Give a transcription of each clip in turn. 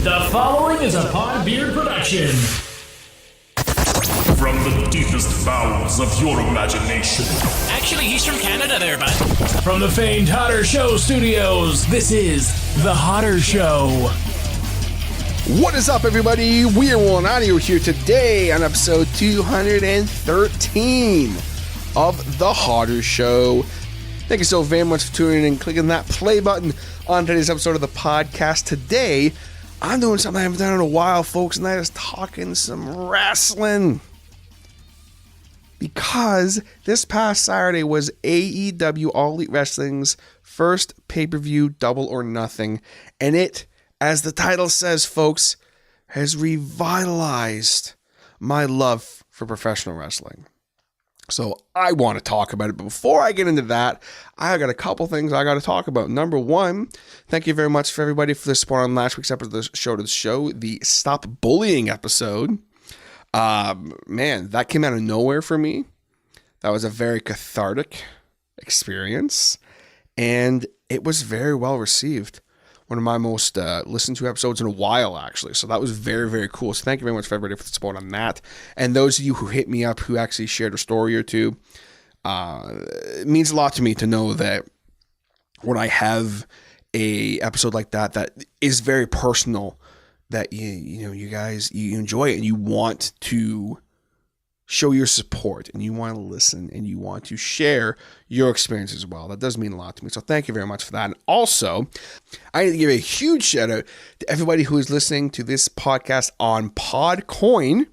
The following is a Podbeard production. From the deepest bowels of your imagination. Actually, he's from Canada there, bud. From the famed Hotter Show studios, this is The Hotter Show. What is up, everybody? We are Will and Audio here today on episode 213 of The Hotter Show. Thank you so very much for tuning in and clicking that play button on today's episode of the podcast. Today, I'm doing something I haven't done in a while, folks, and that is talking some wrestling. Because this past Saturday was AEW All Elite Wrestling's first pay-per-view Double or Nothing, and it, as the title says, folks, has revitalized my love for professional wrestling. So I want to talk about it, but before I get into that, I got a couple things I got to talk about. Number one, thank you very much for everybody for the support on last week's episode of the show, the Stop Bullying episode. Man, that came out of nowhere for me. That was a very cathartic experience, and it was very well received. One of my most listened to episodes in a while, actually. So that was very, very cool. So thank you very much for everybody for the support on that. And those of you who hit me up, who actually shared a story or two, it means a lot to me to know that when I have a episode like that is very personal, that you guys enjoy it and you want to show your support and you want to listen and you want to share your experience as well. That does mean a lot to me. So thank you very much for that. And also, I need to give a huge shout out to everybody who is listening to this podcast on Podcoin,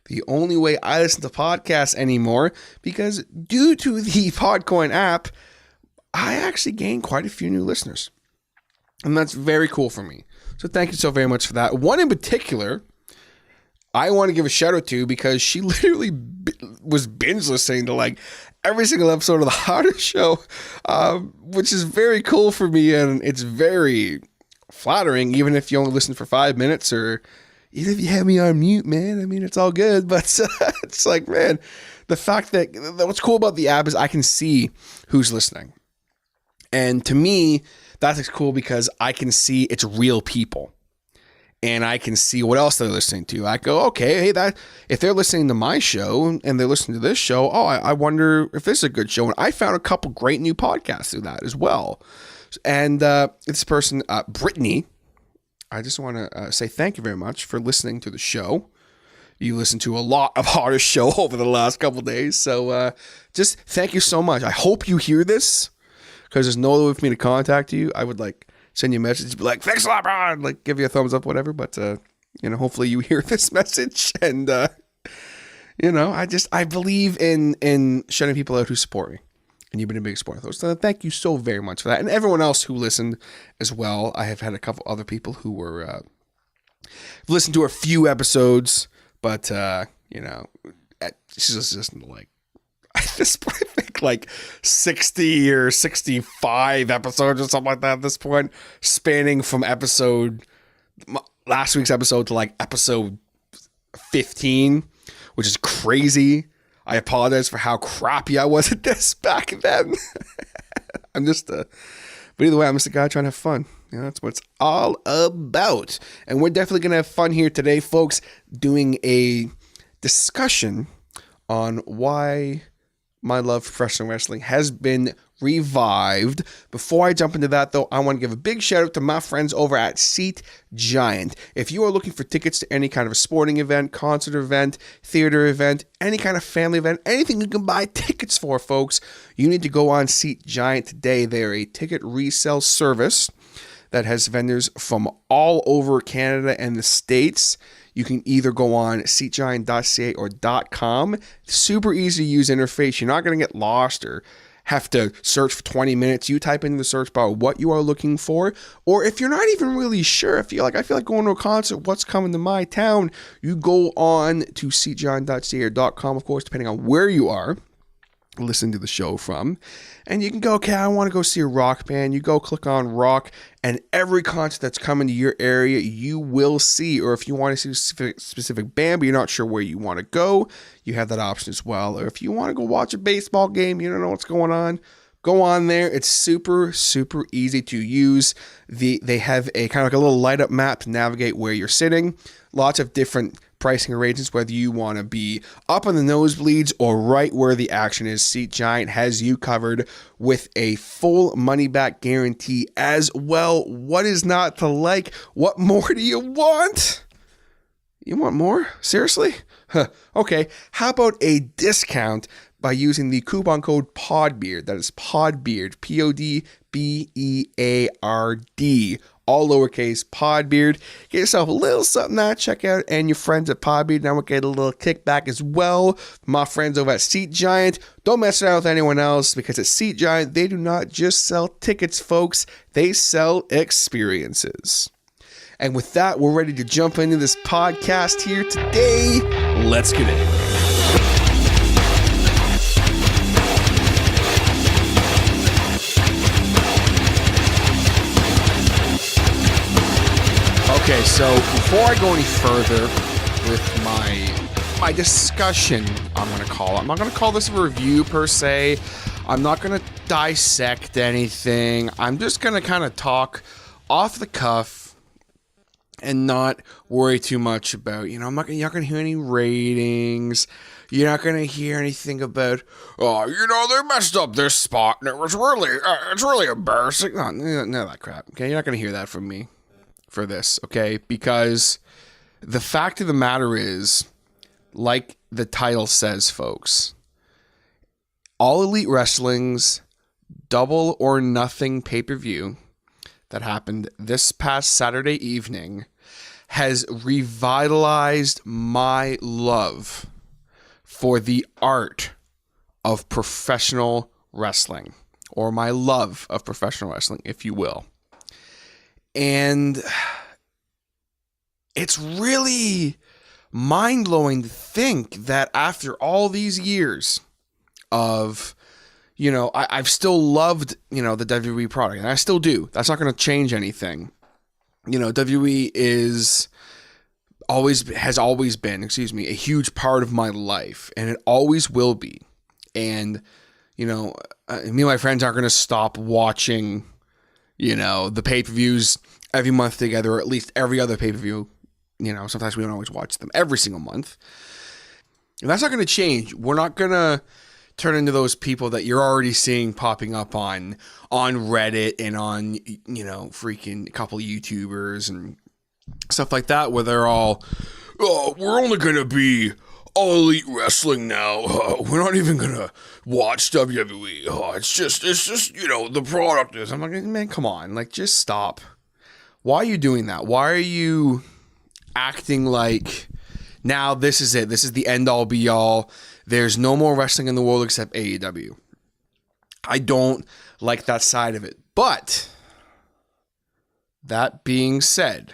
the only way I listen to podcasts anymore, because due to the Podcoin app, I actually gained quite a few new listeners. And that's very cool for me. So thank you so very much for that. One in particular, I want to give a shout out to because she literally was binge listening to like every single episode of The Hotter Show, which is very cool for me. And it's very flattering, even if you only listen for 5 minutes or even if you have me on mute, man. I mean, it's all good. But it's like, man, the fact that what's cool about the app is I can see who's listening. And to me, that's cool because I can see it's real people. And I can see what else they're listening to. I go, okay, hey, if they're listening to my show and they're listening to this show, I wonder if this is a good show. And I found a couple great new podcasts through that as well. And this person, Brittany, I just want to say thank you very much for listening to the show. You listened to a lot of Hotter Show over the last couple days. So just thank you so much. I hope you hear this because there's no other way for me to contact you. I would send you a message, be like, thanks a lot, bro, like give you a thumbs up, whatever. But, hopefully you hear this message. And, I believe in shutting people out who support me. And you've been a big supporter of those. So thank you so very much for that. And everyone else who listened as well. I have had a couple other people who were, listened to a few episodes, but, she's just listening to at this point, I think 60 or 65 episodes or something like that at this point, spanning from last week's episode to episode 15, which is crazy. I apologize for how crappy I was at this back then. But either way, I'm just a guy trying to have fun. That's what it's all about. And we're definitely going to have fun here today, folks, doing a discussion on why my love for professional wrestling has been revived. Before I jump into that, though, I want to give a big shout out to my friends over at Seat Giant. If you are looking for tickets to any kind of a sporting event, concert event, theater event, any kind of family event, anything you can buy tickets for, folks, you need to go on Seat Giant today. They are a ticket resale service that has vendors from all over Canada and the States. You can either go on seatgiant.ca or .com. Super easy to use interface. You're not going to get lost or have to search for 20 minutes. You type into the search bar what you are looking for. Or if you're not even really sure, I feel like going to a concert, what's coming to my town, you go on to seatgiant.ca or .com, of course, depending on where you are listening to the show from. And you can go, okay, I want to go see a rock band. You go click on rock, and every concert that's coming to your area, you will see. Or if you want to see a specific band, but you're not sure where you want to go, you have that option as well. Or if you want to go watch a baseball game, you don't know what's going on, Go on there. It's super, super easy to use. They have a kind of like a little light up map to navigate where you're sitting. Lots of different pricing arrangements, whether you want to be up on the nosebleeds or right where the action is. Seat Giant has you covered with a full money back guarantee as well. What is not to like? What more do you want? You want more? Seriously? Huh. Okay. How about a discount by using the coupon code PODBEARD? That is PODBEARD, PODBEARD, all lowercase, PODBEARD. Get yourself a little something to check out, and your friends at PODBEARD now will get a little kickback as well. My friends over at Seat Giant, don't mess around with anyone else, because at Seat Giant, they do not just sell tickets, folks. They sell experiences. And with that, we're ready to jump into this podcast here today. Let's get in. Okay, so before I go any further with my discussion, I'm not going to call this a review per se. I'm not going to dissect anything. I'm just going to kind of talk off the cuff and not worry too much about, you're not going to hear any ratings. You're not going to hear anything about, they messed up this spot and it's really embarrassing. No, none of that crap. Okay, you're not going to hear that from me for this, okay? Because the fact of the matter is, like the title says, folks, All Elite Wrestling's Double or Nothing pay-per-view that happened this past Saturday evening has revitalized my love for the art of professional wrestling, or my love of professional wrestling, if you will. And it's really mind-blowing to think that after all these years of, I've still loved, the WWE product, and I still do. That's not going to change anything. WWE has always been, a huge part of my life, and it always will be. And, me and my friends aren't going to stop watching, the pay-per-views every month together, or at least every other pay-per-view. Sometimes we don't always watch them every single month. And that's not going to change. We're not going to turn into those people that you're already seeing popping up on Reddit and on, freaking a couple of YouTubers and stuff like that, where they're all, we're only going to be All Elite Wrestling now. We're not even going to watch WWE. It's just, the product is. I'm like, man, come on. Just stop. Why are you doing that? Why are you acting like now this is it? This is the end all be all. There's no more wrestling in the world except AEW. I don't like that side of it. But that being said,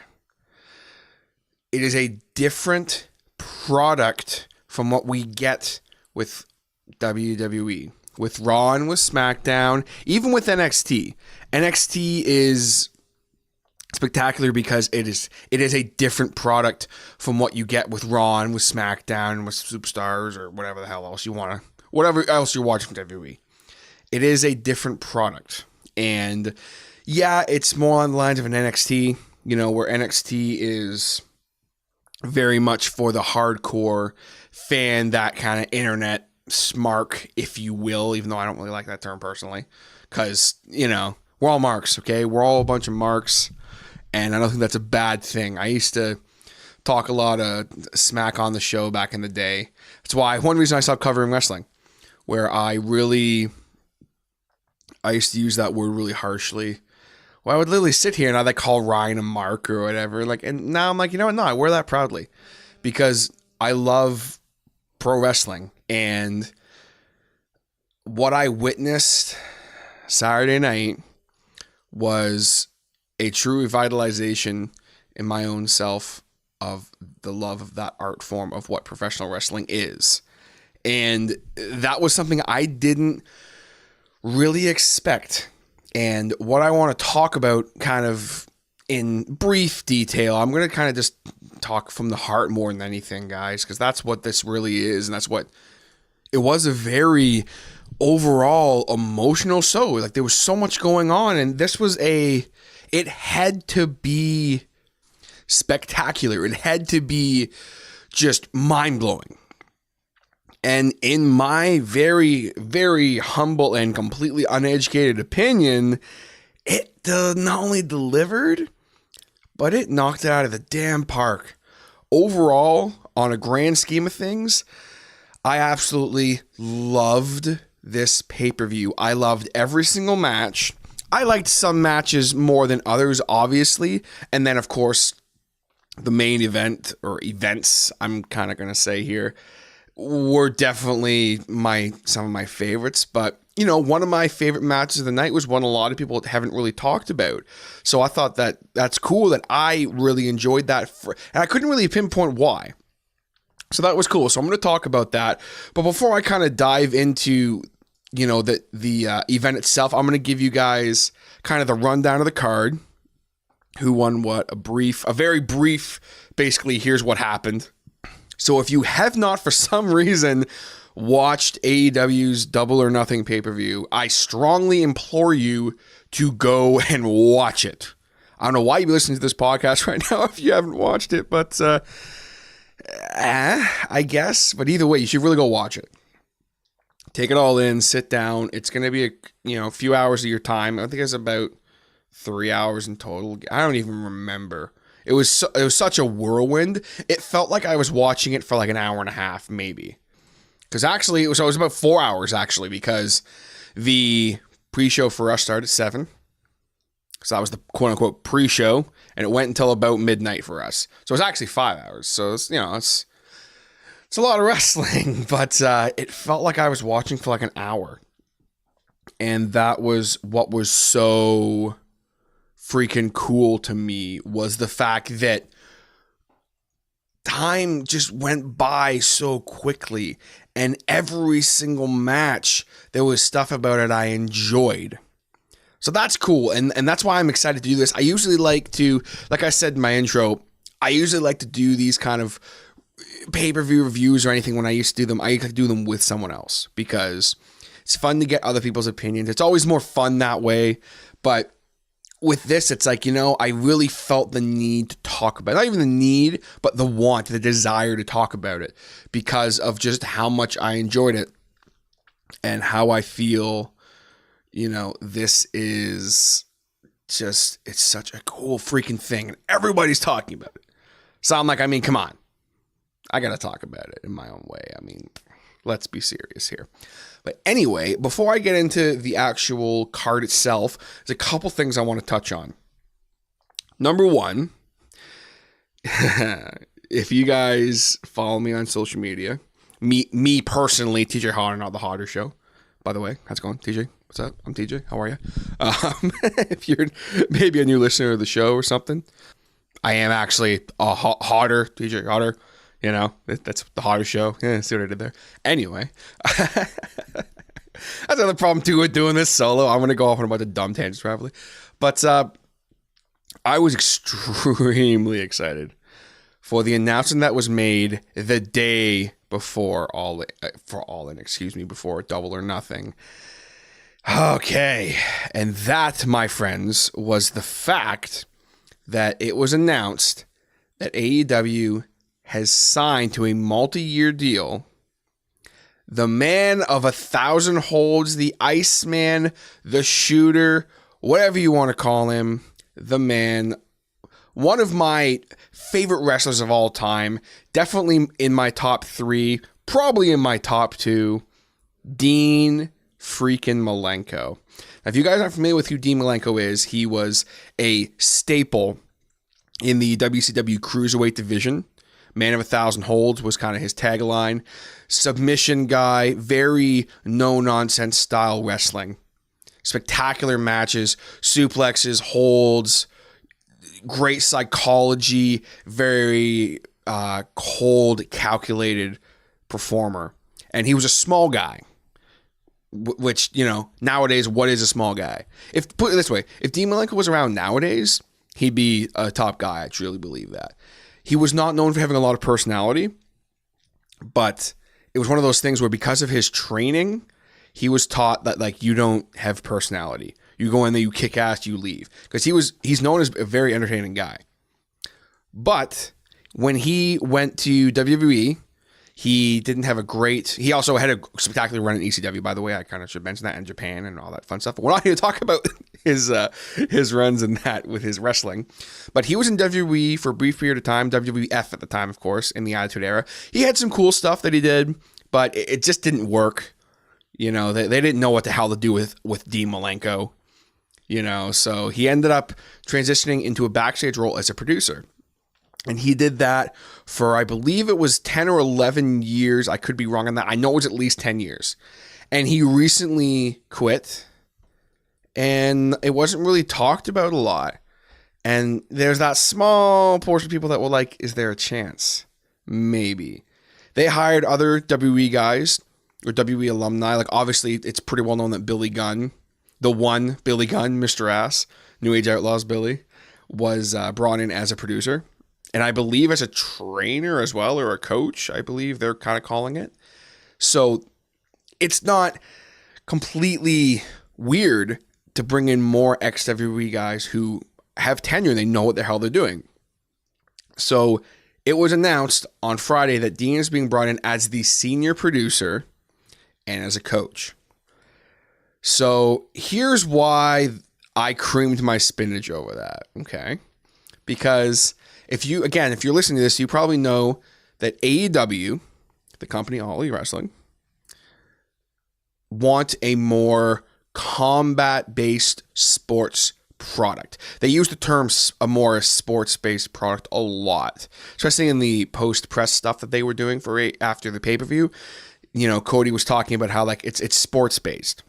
it is a different product from what we get with WWE, with Raw and with SmackDown, even with NXT. NXT is spectacular because it is a different product from what you get with Raw and with SmackDown and with Superstars or whatever else you're watching from WWE. It is a different product. And yeah, it's more on the lines of an NXT, where NXT is very much for the hardcore fan, that kind of internet smark, if you will, even though I don't really like that term personally, because, we're all marks, okay? We're all a bunch of marks. And I don't think that's a bad thing. I used to talk a lot of smack on the show back in the day. That's why one reason I stopped covering wrestling, where I used to use that word really harshly. Well, I would literally sit here and I'd call Ryan a mark or whatever. And now I'm like, you know what? No, I wear that proudly because I love pro wrestling. And what I witnessed Saturday night was a true revitalization in my own self of the love of that art form of what professional wrestling is. And that was something I didn't really expect. And what I want to talk about kind of in brief detail, I'm going to kind of just talk from the heart more than anything, guys, because that's what this really is. And that's what it was, a very overall emotional show. Like, there was so much going on, and this was it had to be spectacular. It had to be just mind-blowing. And in my very, very humble and completely uneducated opinion, it not only delivered, but it knocked it out of the damn park. Overall, on a grand scheme of things, I absolutely loved this pay-per-view. I loved every single match. I liked some matches more than others, obviously. And then, of course, the main event, or events, I'm kind of going to say here, were definitely some of my favorites. But, you know, one of my favorite matches of the night was one a lot of people haven't really talked about. So I thought that's cool that I really enjoyed that. And I couldn't really pinpoint why. So that was cool. So I'm going to talk about that. But before I kind of dive into, you know, the event itself, I'm going to give you guys kind of the rundown of the card. Who won what? A very brief, basically, here's what happened. So if you have not, for some reason, watched AEW's Double or Nothing pay-per-view, I strongly implore you to go and watch it. I don't know why you're listening to this podcast right now if you haven't watched it, but I guess. But either way, you should really go watch it. Take it all in, sit down. It's going to be a few hours of your time. I think it's about 3 hours in total. I don't even remember. It was such a whirlwind. It felt like I was watching it for like an hour and a half, maybe. Because actually, it was about 4 hours, actually, because the pre-show for us started at 7. So that was the quote-unquote pre-show, and it went until about midnight for us. So it was actually 5 hours. So, it's a lot of wrestling, but it felt like I was watching for like an hour. And that was what was so freaking cool to me, was the fact that time just went by so quickly, and every single match, there was stuff about it I enjoyed. So that's cool, and that's why I'm excited to do this. I usually like to, like I said in my intro, I usually like to do these kind of pay-per-view reviews or anything. When I used to do them, I used to do them with someone else, because it's fun to get other people's opinions. It's always more fun that way, but with this, it's like, I really felt the need to talk about it. Not even the need, but the want, the desire to talk about it, because of just how much I enjoyed it and how I feel, this is just, it's such a cool freaking thing, and everybody's talking about it. So I'm like, come on. I got to talk about it in my own way. Let's be serious here. But anyway, before I get into the actual card itself, there's a couple things I want to touch on. Number one, if you guys follow me on social media, me personally, TJ Hodder, not the Hodder Show. By the way, how's it going, TJ? What's up? I'm TJ. How are you? If you're maybe a new listener of the show or something, I am actually a Hodder, TJ Hodder. That's the Hodder Show. Yeah, see what I did there? Anyway, that's another problem too with doing this solo. I'm going to go off on a bunch of dumb tangents probably. But I was extremely excited for the announcement that was made the day before before Double or Nothing. Okay. And that, my friends, was the fact that it was announced that AEW has signed to a multi-year deal the man of 1,000 holds, the Iceman, the Shooter, whatever you want to call him, the man, one of my favorite wrestlers of all time, definitely in my top 3, probably in my top 2, Dean freaking Malenko. Now, if you guys aren't familiar with who Dean Malenko is, he was a staple in the WCW Cruiserweight division. Man of 1,000 holds was kind of his tagline. Submission guy, very no-nonsense style wrestling. Spectacular matches, suplexes, holds, great psychology, very cold, calculated performer. And he was a small guy, which, nowadays, what is a small guy? Put it this way, if Dean Malenko was around nowadays, he'd be a top guy. I truly believe that. He was not known for having a lot of personality, but it was one of those things where because of his training, he was taught that like you don't have personality. You go in there, you kick ass, you leave. Because he's known as a very entertaining guy. But when he went to WWE, he didn't have a great... He also had a spectacular run in ECW, by the way. I kind of should mention that, in Japan and all that fun stuff. But we're not here to talk about his runs and that with his wrestling. But he was in WWE for a brief period of time, WWF at the time, of course, in the Attitude Era. He had some cool stuff that he did, but it just didn't work. You know, they didn't know what the hell to do with Dean Malenko. You know, so he ended up transitioning into a backstage role as a producer. And he did that for, I believe it was 10 or 11 years. I could be wrong on that. I know it was at least 10 years. And he recently quit. And it wasn't really talked about a lot. And there's that small portion of people that were like, is there a chance? Maybe. They hired other WWE guys or WWE alumni. Like, obviously, it's pretty well known that Billy Gunn, the one Billy Gunn, Mr. Ass, New Age Outlaws Billy, was brought in as a producer. And I believe as a trainer as well, or a coach, I believe they're kind of calling it. So it's not completely weird to bring in more ex-WWE guys who have tenure and they know what the hell they're doing. So it was announced on Friday that Dean is being brought in as the senior producer and as a coach. So here's why I creamed my spinach over that, okay? Because if you're listening to this, you probably know that AEW, the company All Elite Wrestling, want a more combat-based sports product. They use the term a more sports-based product a lot, especially in the post-press stuff that they were doing for after the pay-per-view. You know, Cody was talking about how like it's sports-based.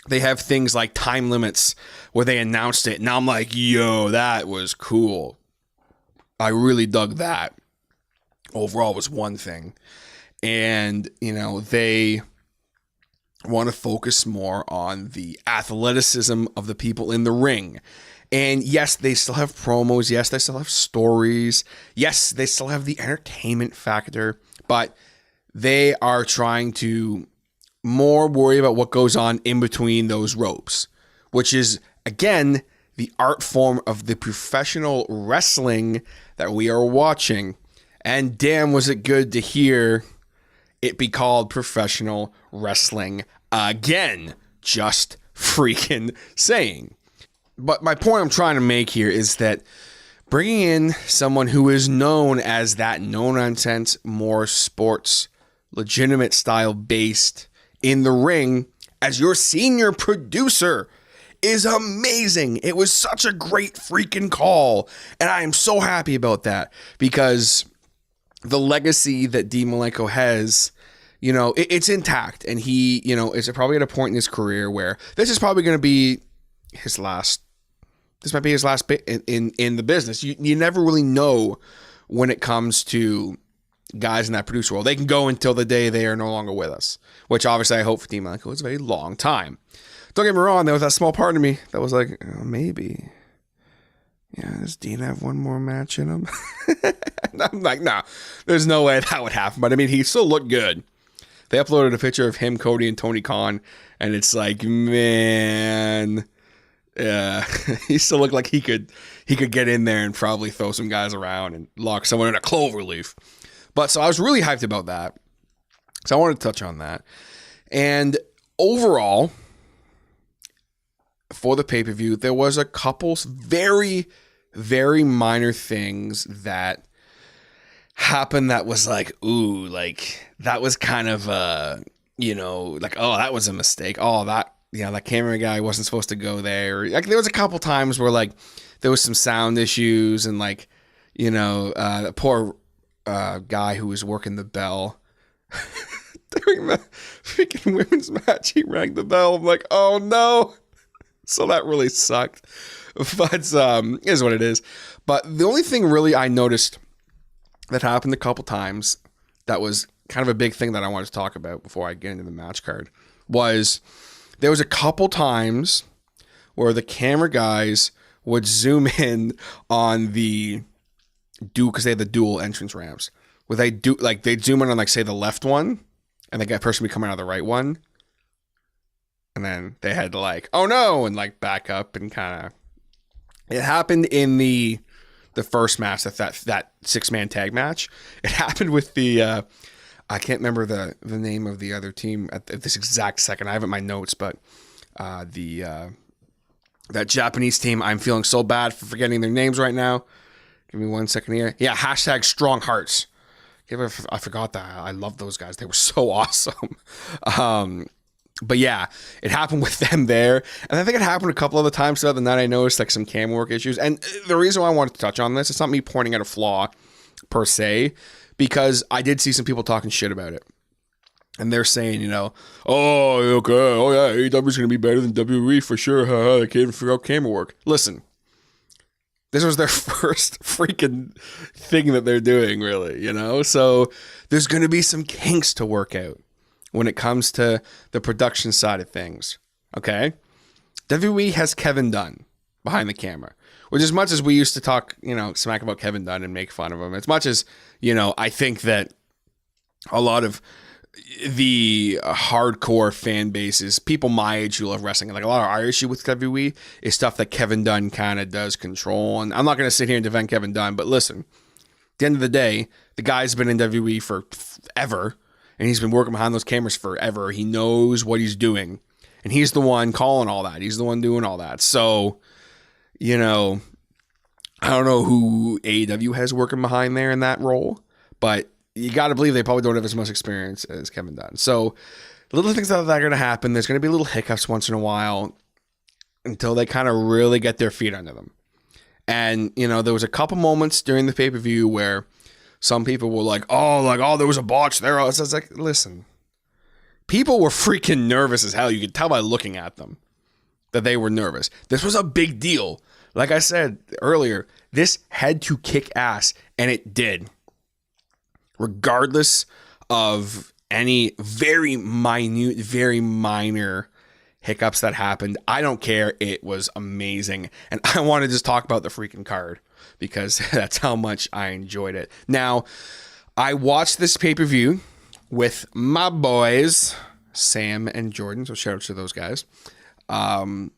They have things like time limits where they announced it. Now I'm like, yo, that was cool. I really dug that. Overall was one thing. And, you know, they want to focus more on the athleticism of the people in the ring. And yes, they still have promos. Yes, they still have stories. Yes, they still have the entertainment factor. But they are trying to more worry about what goes on in between those ropes, which is, again, the art form of the professional wrestling that we are watching. And damn, was it good to hear it be called professional wrestling again. Just freaking saying. But my point I'm trying to make here is that bringing in someone who is known as that no-nonsense, more sports, legitimate style based in the ring as your senior producer is amazing. It was such a great freaking call. And I am so happy about that because the legacy that Dean Malenko has, you know, it's intact. And he, you know, is probably at a point in his career where this is probably going to be his last. This might be his last bit in the business. You never really know when it comes to guys in that producer role. They can go until the day they are no longer with us, which obviously I hope for Dean Malenko is a very long time. Don't get me wrong, there was that small part of me that was like, oh, maybe. Yeah, does Dean have one more match in him? And I'm like, no, there's no way that would happen. But I mean, he still looked good. They uploaded a picture of him, Cody, and Tony Khan, and it's like, man, yeah, he still looked like he could get in there and probably throw some guys around and lock someone in a clover leaf. But so I was really hyped about that. So I wanted to touch on that. And overall, for the pay-per-view, there was a couple very, very minor things that happened that was like, ooh, like that was kind of, you know, like, oh, that was a mistake. Oh, that, yeah, that camera guy wasn't supposed to go there. Like there was a couple times where like there was some sound issues and like, you know, the poor guy who was working the bell during the freaking women's match, he rang the bell. I'm like, oh no. So that really sucked, but is what it is. But the only thing really I noticed that happened a couple times that was kind of a big thing that I wanted to talk about before I get into the match card was there was a couple times where the camera guys would zoom in on the because they had the dual entrance ramps where they'd zoom in on like say the left one and the person would be coming out of the right one. And then they had to like, oh no, and like back up and kind of. It happened in the first match, that 6-man tag match. It happened with the I can't remember the name of the other team at this exact second. I have it in my notes, but that Japanese team. I'm feeling so bad for forgetting their names right now. Give me 1 second here. Yeah, hashtag Strong Hearts. I forgot that. I love those guys. They were so awesome. But yeah, it happened with them there. And I think it happened a couple other times the other night. I noticed like some camera work issues. And the reason why I wanted to touch on this, it's not me pointing out a flaw per se, because I did see some people talking shit about it. And they're saying, oh, okay, oh yeah, AEW is going to be better than WWE for sure. They can't even figure out camera work. Listen, this was their first freaking thing that they're doing, really, So there's going to be some kinks to work out when it comes to the production side of things, okay? WWE has Kevin Dunn behind the camera, which as much as we used to talk, smack about Kevin Dunn and make fun of him, as much as, I think that a lot of the hardcore fan bases, people my age who love wrestling, like a lot of our issue with WWE is stuff that Kevin Dunn kind of does control. And I'm not going to sit here and defend Kevin Dunn, but listen, at the end of the day, the guy's been in WWE for ever. And he's been working behind those cameras forever. He knows what he's doing. And he's the one calling all that. He's the one doing all that. So, I don't know who AEW has working behind there in that role. But you got to believe they probably don't have as much experience as Kevin Dunn. So, little things that are going to happen. There's going to be little hiccups once in a while until they kind of really get their feet under them. And, there was a couple moments during the pay-per-view where some people were like, oh, there was a botch there. I was like, listen, people were freaking nervous as hell. You could tell by looking at them that they were nervous. This was a big deal. Like I said earlier, this had to kick ass, and it did. Regardless of any very minute, very minor hiccups that happened, I don't care. It was amazing. And I want to just talk about the freaking card, because that's how much I enjoyed it. Now, I watched this pay-per-view with my boys, Sam and Jordan, so shout out to those guys. And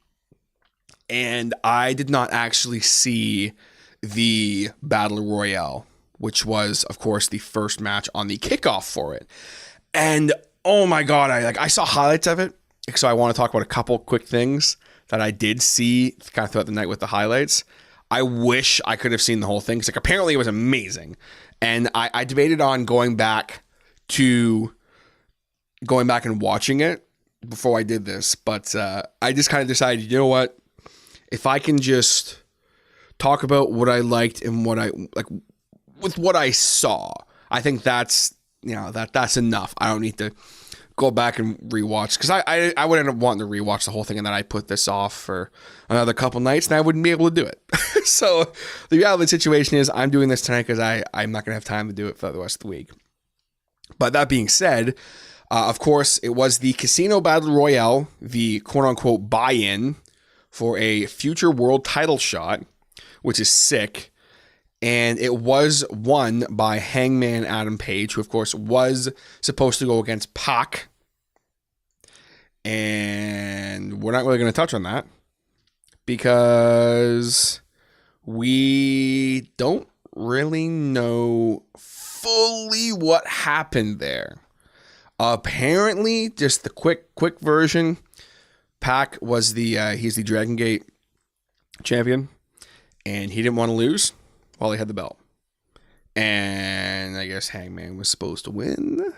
I did not actually see the Battle Royale, which was, of course, the first match on the kickoff for it. And, oh my God, I saw highlights of it, so I want to talk about a couple quick things that I did see kind of throughout the night with the highlights. I wish I could have seen the whole thing, because apparently it was amazing. And I debated on going back and watching it before I did this. But I just kind of decided, you know what? If I can just talk about what I liked and what I like with what I saw, I think that's enough. I don't need to go back and rewatch, because I would end up wanting to rewatch the whole thing, and then I put this off for another couple nights and I wouldn't be able to do it. So the reality of the situation is I'm doing this tonight because I'm not going to have time to do it for the rest of the week. But that being said, of course, it was the Casino Battle Royale, the quote-unquote buy-in for a future world title shot, which is sick. And it was won by Hangman Adam Page, who, of course, was supposed to go against Pac. And we're not really going to touch on that, because we don't really know fully what happened there. Apparently, just the quick version, Pac was he's the Dragon Gate champion, and he didn't want to lose while he had the belt. And I guess Hangman was supposed to win.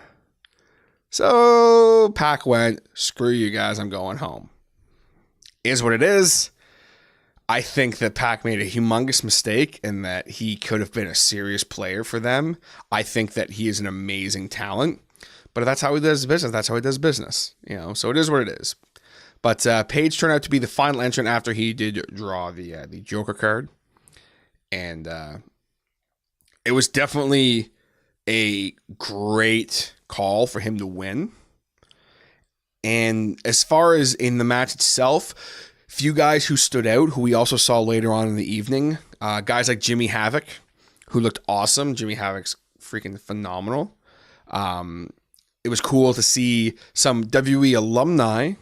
So Pac went, screw you guys, I'm going home. Is what it is. I think that Pac made a humongous mistake, and that he could have been a serious player for them. I think that he is an amazing talent, but that's how he does business. That's how he does business, so it is what it is. But Page turned out to be the final entrant after he did draw the Joker card. And it was definitely a great call for him to win. And as far as in the match itself, few guys who stood out, who we also saw later on in the evening, guys like Jimmy Havoc, who looked awesome. Jimmy Havoc's freaking phenomenal. It was cool to see some WWE alumni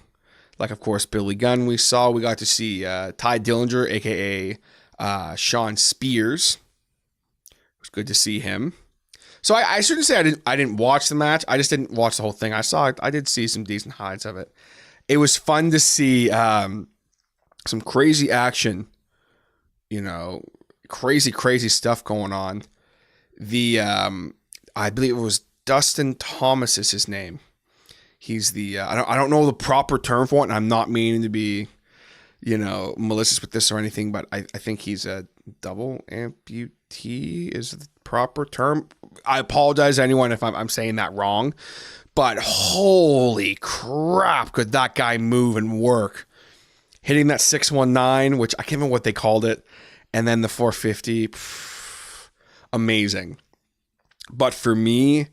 Like, of course, Billy Gunn we saw. We got to see Ty Dillinger, a.k.a. Sean Spears. It was good to see him. So I shouldn't say I didn't watch the match. I just didn't watch the whole thing. I did see some decent highlights of it. It was fun to see some crazy action, crazy stuff going on. I believe it was Dustin Thomas is his name. He's the I don't know the proper term for it, and I'm not meaning to be, malicious with this or anything, but I think he's a double amputee is the proper term. I apologize to anyone if I'm saying that wrong, but holy crap, could that guy move and work? Hitting that 619, which I can't remember what they called it, and then the 450, amazing. But for me,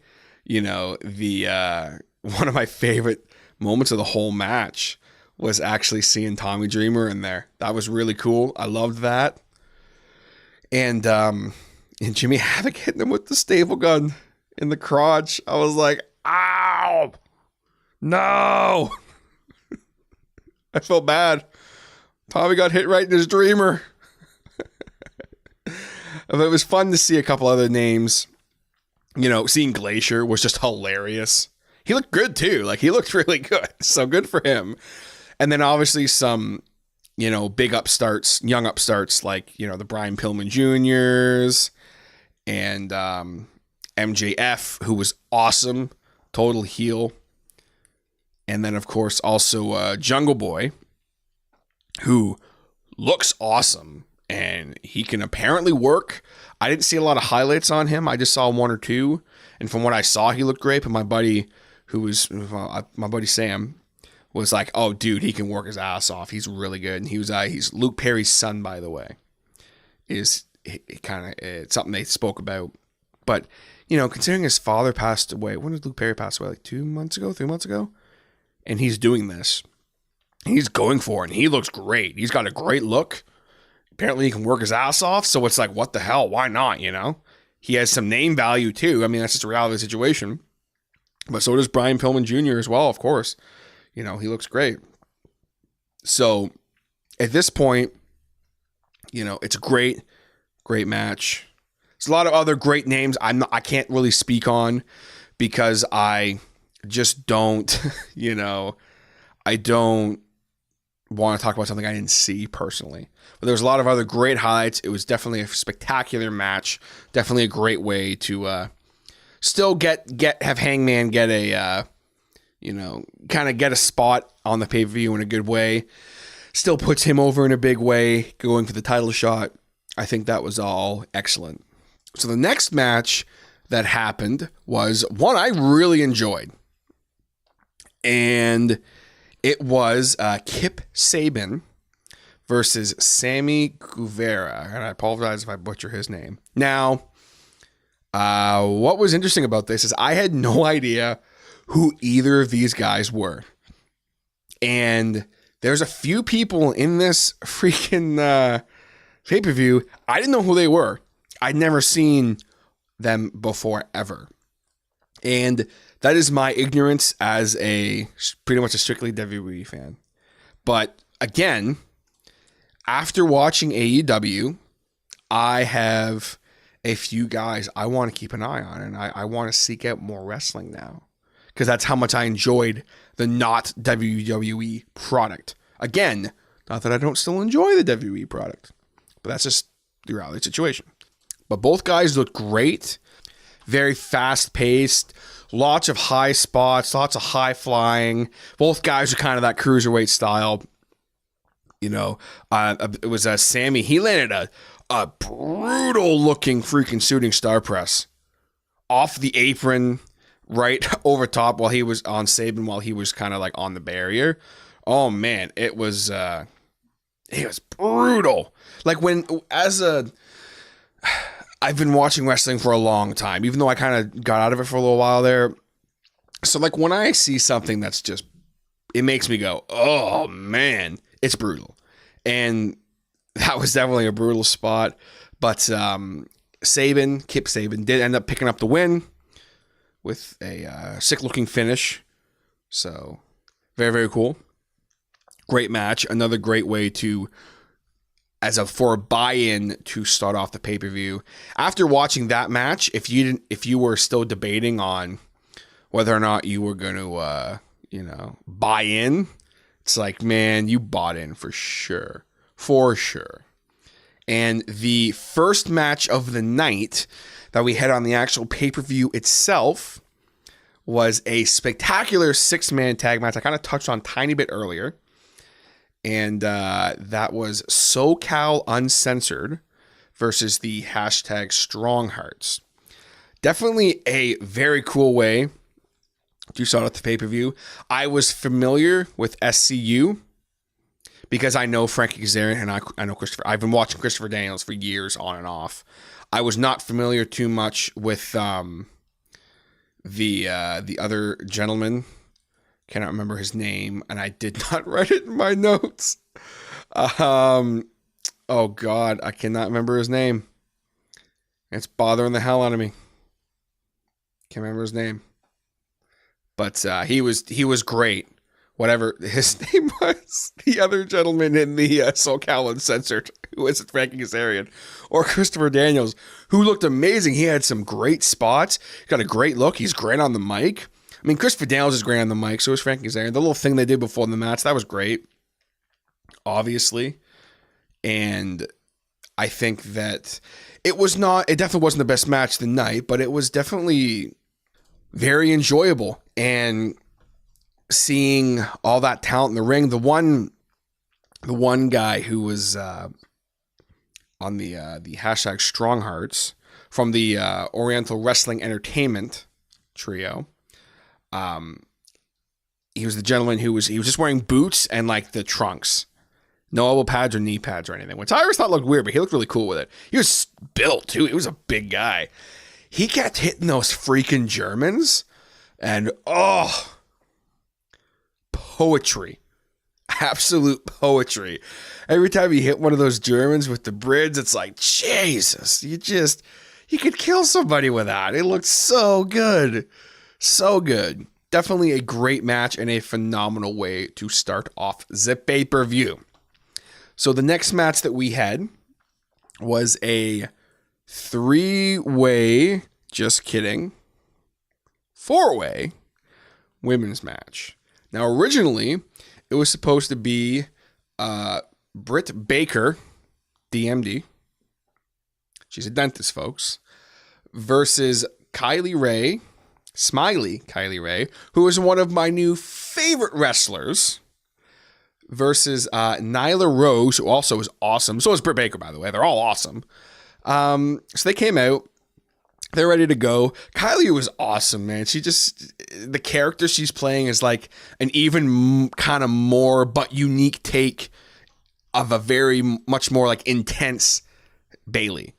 the one of my favorite moments of the whole match was actually seeing Tommy Dreamer in there. That was really cool. I loved that. And Jimmy Havoc hitting him with the staple gun in the crotch. I was like, ow, no. I felt bad. Tommy got hit right in his dreamer. But it was fun to see a couple other names. Seeing Glacier was just hilarious. He looked good too. Like, he looked really good. So good for him. And then obviously some, big upstarts, young upstarts like, the Brian Pillman Jr.'s and MJF, who was awesome. Total heel. And then, of course, also Jungle Boy, who looks awesome. And he can apparently work. I didn't see a lot of highlights on him. I just saw one or two. And from what I saw, he looked great. But my buddy, my buddy Sam, was like, oh, dude, he can work his ass off. He's really good. And he's Luke Perry's son, by the way. It's something they spoke about. But, considering his father passed away, when did Luke Perry pass away? Like 3 months ago? And he's doing this. He's going for it. And he looks great. He's got a great look. Apparently he can work his ass off. So it's like, what the hell? Why not, He has some name value too. I mean, that's just a reality of the situation. But so does Brian Pillman Jr. as well, of course. He looks great. So at this point, it's a great match. There's a lot of other great names I can't really speak on because I just don't, I don't want to talk about something I didn't see personally. But there was a lot of other great highlights. It was definitely a spectacular match. Definitely a great way to still have Hangman get a kind of get a spot on the pay-per-view in a good way. Still puts him over in a big way, going for the title shot. I think that was all excellent. So the next match that happened was one I really enjoyed. And it was Kip Sabian versus Sammy Guevara. And I apologize if I butcher his name. Now, what was interesting about this is I had no idea who either of these guys were. And there's a few people in this freaking pay-per-view. I didn't know who they were. I'd never seen them before, ever. And that is my ignorance as pretty much a strictly WWE fan. But again, after watching AEW, I have a few guys I want to keep an eye on, and I want to seek out more wrestling now. Because that's how much I enjoyed the not WWE product. Again, not that I don't still enjoy the WWE product, but that's just the reality situation. But both guys looked great. Very fast-paced. Lots of high spots. Lots of high flying. Both guys are kind of that cruiserweight style. It was Sammy. He landed a brutal-looking freaking shooting star press off the apron, right over top while he was on Sabian, while he was kind of like on the barrier. Oh man, it was brutal. Like I've been watching wrestling for a long time, even though I kind of got out of it for a little while there. So like when I see something that's just, it makes me go, oh man, it's brutal. And that was definitely a brutal spot. But Kip Sabian did end up picking up the win with a sick looking finish. So very, very cool. Great match. Another great way for a buy-in to start off the pay-per-view. After watching that match, if you were still debating on whether or not you were going to, buy in, it's like, man, you bought in for sure. For sure. And the first match of the night that we had on the actual pay-per-view itself was a spectacular 6-man tag match. I kind of touched on a tiny bit earlier. And that was SoCal Uncensored versus the hashtag Stronghearts. Definitely a very cool way to start out the pay-per-view. I was familiar with SCU because I know Frankie Kazarian and I know Christopher. I've been watching Christopher Daniels for years on and off. I was not familiar too much with the other gentleman. Cannot remember his name, and I did not write it in my notes. Oh God, I cannot remember his name. It's bothering the hell out of me. Can't remember his name. But he was great. Whatever his name was, the other gentleman in the SoCal Uncensored, who was Frankie Kazarian, or Christopher Daniels, who looked amazing. He had some great spots. Got a great look. He's great on the mic. I mean, Christopher Daniels is great on the mic, so is Frankie Kazarian. The little thing they did before the match, that was great, obviously. And I think that it definitely wasn't the best match of the night, but it was definitely very enjoyable. And seeing all that talent in the ring, the one guy who was on the hashtag Stronghearts from the Oriental Wrestling Entertainment trio, he was the gentleman he was just wearing boots and like the trunks, no elbow pads or knee pads or anything, which I always thought looked weird, but he looked really cool with it. He was built too. He was a big guy. He kept hitting those freaking Germans, and poetry, absolute poetry. Every time he hit one of those Germans with the bridge, it's like, Jesus, you could kill somebody with that. It looked so good. So good. Definitely a great match and a phenomenal way to start off the pay-per-view. So the next match that we had was a 3-way, just kidding, 4-way women's match. Now, originally, it was supposed to be Britt Baker, DMD, she's a dentist, folks, versus Smiley Kylie Ray, who is one of my new favorite wrestlers, versus Nyla Rose, who also is awesome. So is Britt Baker, by the way. They're all awesome. So they came out. They're ready to go. Kylie was awesome, man. The character she's playing is like an even kind of more but unique take of a very much more like intense Bayley.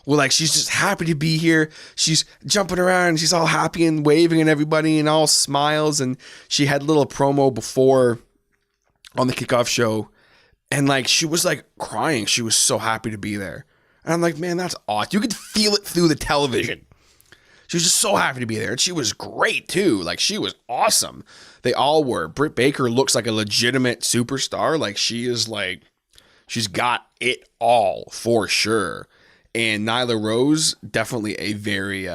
Well, like, she's just happy to be here. She's jumping around and she's all happy and waving at everybody and all smiles. And she had a little promo before on the kickoff show. And like, she was like crying. She was so happy to be there. And I'm like, man, that's awesome. You could feel it through the television. She was just so happy to be there. And she was great too. Like, she was awesome. They all were. Britt Baker looks like a legitimate superstar. Like, she's got it all for sure. And Nyla Rose, definitely a very,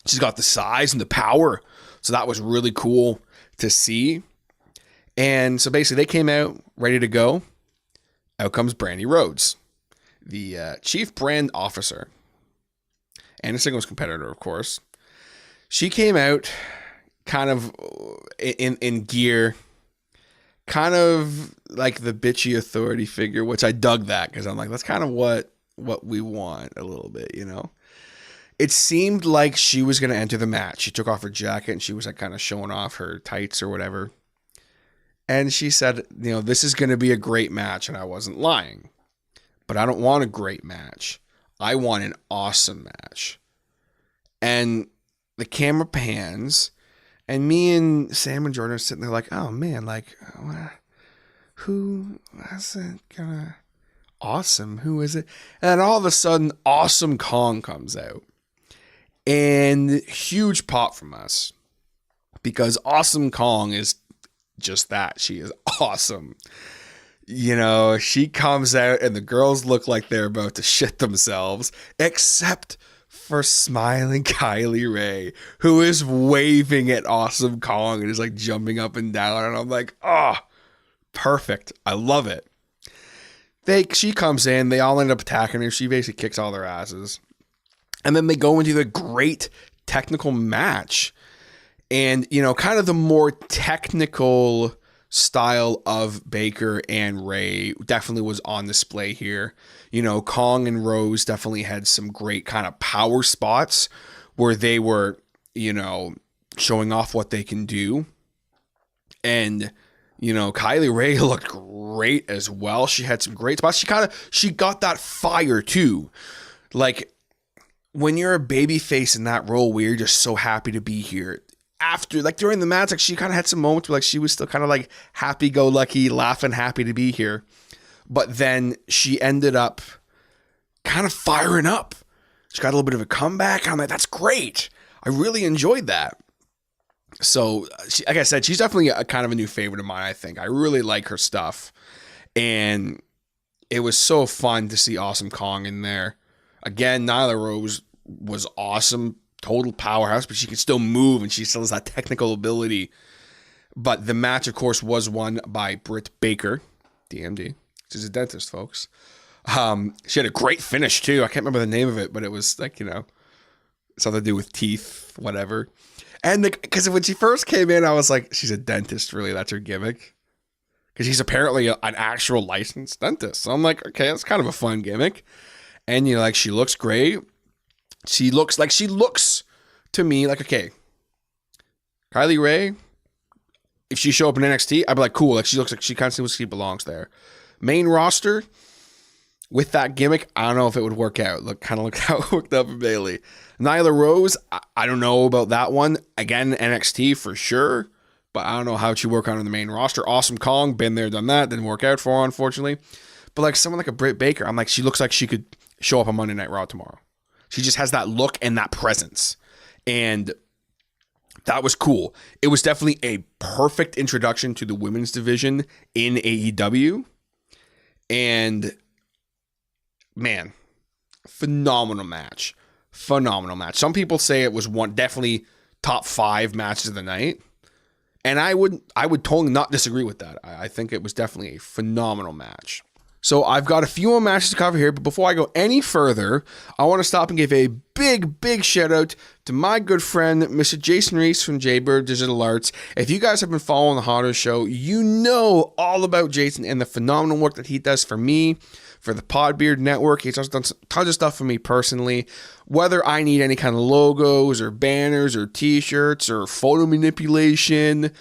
she's got the size and the power. So that was really cool to see. And so basically they came out ready to go. Out comes Brandy Rhodes, the chief brand officer and a singles competitor, of course. She came out kind of in gear, kind of like the bitchy authority figure, which I dug that because I'm like, that's kind of what we want a little bit, you know. It seemed like she was going to enter the match. She took off her jacket and she was like kind of showing off her tights or whatever. And she said, you know, this is going to be a great match. And I wasn't lying, but I don't want a great match. I want an awesome match. And the camera pans and me and Sam and Jordan are sitting there like, oh man, like who is it gonna awesome? Who is it? And all of a sudden, Awesome Kong comes out. And huge pop from us. Because Awesome Kong is just that. She is awesome. You know, she comes out and the girls look like they're about to shit themselves, except for smiling Kylie Ray, who is waving at Awesome Kong and is like jumping up and down. And I'm like, oh, perfect. I love it. She comes in, they all end up attacking her. She basically kicks all their asses. And then they go into the great technical match. And, you know, kind of the more technical style of Baker and Ray definitely was on display here. You know, Kong and Rose definitely had some great kind of power spots where they were, you know, showing off what they can do. And, you know, Kylie Ray looked great as well. She had some great spots. She got that fire too. Like, when you're a baby face in that role where you're just so happy to be here, after, like, during the match, like, she kind of had some moments where, like, she was still kind of like happy-go-lucky, laughing, happy to be here. But then she ended up kind of firing up. She got a little bit of a comeback. I'm like, that's great. I really enjoyed that. So, like I said, she's definitely a kind of a new favorite of mine, I think. I really like her stuff. And it was so fun to see Awesome Kong in there. Again, Nyla Rose was awesome. Total powerhouse, but she can still move and she still has that technical ability. But the match, of course, was won by Britt Baker, DMD. She's a dentist, folks. She had a great finish, too. I can't remember the name of it, but it was like, you know, something to do with teeth, whatever. And because when she first came in, I was like, she's a dentist, really. That's her gimmick. Because she's apparently an actual licensed dentist. So I'm like, okay, that's kind of a fun gimmick. And, you know, like, she looks great. She looks to me like, okay, Kylie Ray, if she show up in NXT, I'd be like, cool. Like, she looks like she kind of belongs there. Main roster with that gimmick, I don't know if it would work out. Kind of look how it worked out for Bayley. Nyla Rose, I don't know about that one. Again, NXT for sure, but I don't know how she'd work out on the main roster. Awesome Kong, been there, done that. Didn't work out for her, unfortunately. But like someone like a Britt Baker, I'm like, she looks like she could show up on Monday Night Raw tomorrow. She just has that look and that presence. And that was cool. It was definitely a perfect introduction to the women's division in AEW. And, man, phenomenal match. Phenomenal match. Some people say it was definitely top 5 matches of the night. And I would totally not disagree with that. I think it was definitely a phenomenal match. So I've got a few more matches to cover here, but before I go any further, I want to stop and give a big shout out to my good friend, Mr. Jason Reese from Jaybird Digital Arts. If you guys have been following the Hotter Show, you know all about Jason and the phenomenal work that he does for me, for the Podbeard Network. He's also done tons of stuff for me personally. Whether I need any kind of logos or banners or t-shirts or photo manipulation,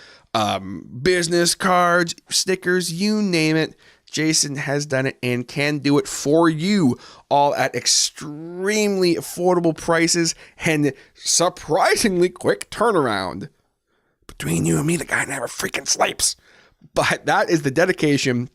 business cards, stickers, you name it, Jason has done it and can do it for you, all at extremely affordable prices and surprisingly quick turnaround. Between you and me, the guy never freaking sleeps. But that is the dedication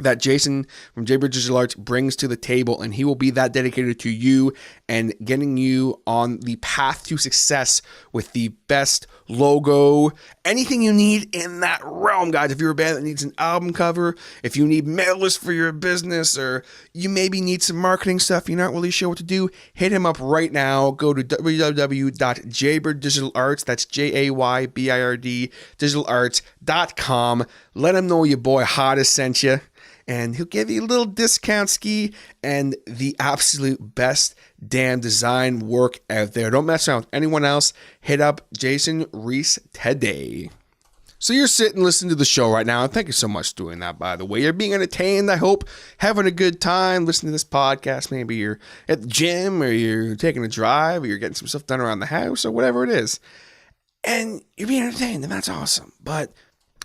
that Jason from Jaybird Digital Arts brings to the table, and he will be that dedicated to you and getting you on the path to success with the best logo, anything you need in that realm, guys. If you're a band that needs an album cover, if you need mail lists for your business, or you maybe need some marketing stuff, you're not really sure what to do, hit him up right now. Go to www.jaybird.arts. That's JAYBIRD digitalarts.com. Let him know your boy Hottest sent you, and he'll give you a little discount ski and the absolute best damn design work out there. Don't mess around with anyone else. Hit up Jason Reese today. So you're sitting listening to the show right now, and thank you so much for doing that, by the way. You're being entertained, I hope, having a good time listening to this podcast. Maybe you're at the gym, or you're taking a drive, or you're getting some stuff done around the house, or whatever it is. And you're being entertained, and that's awesome. But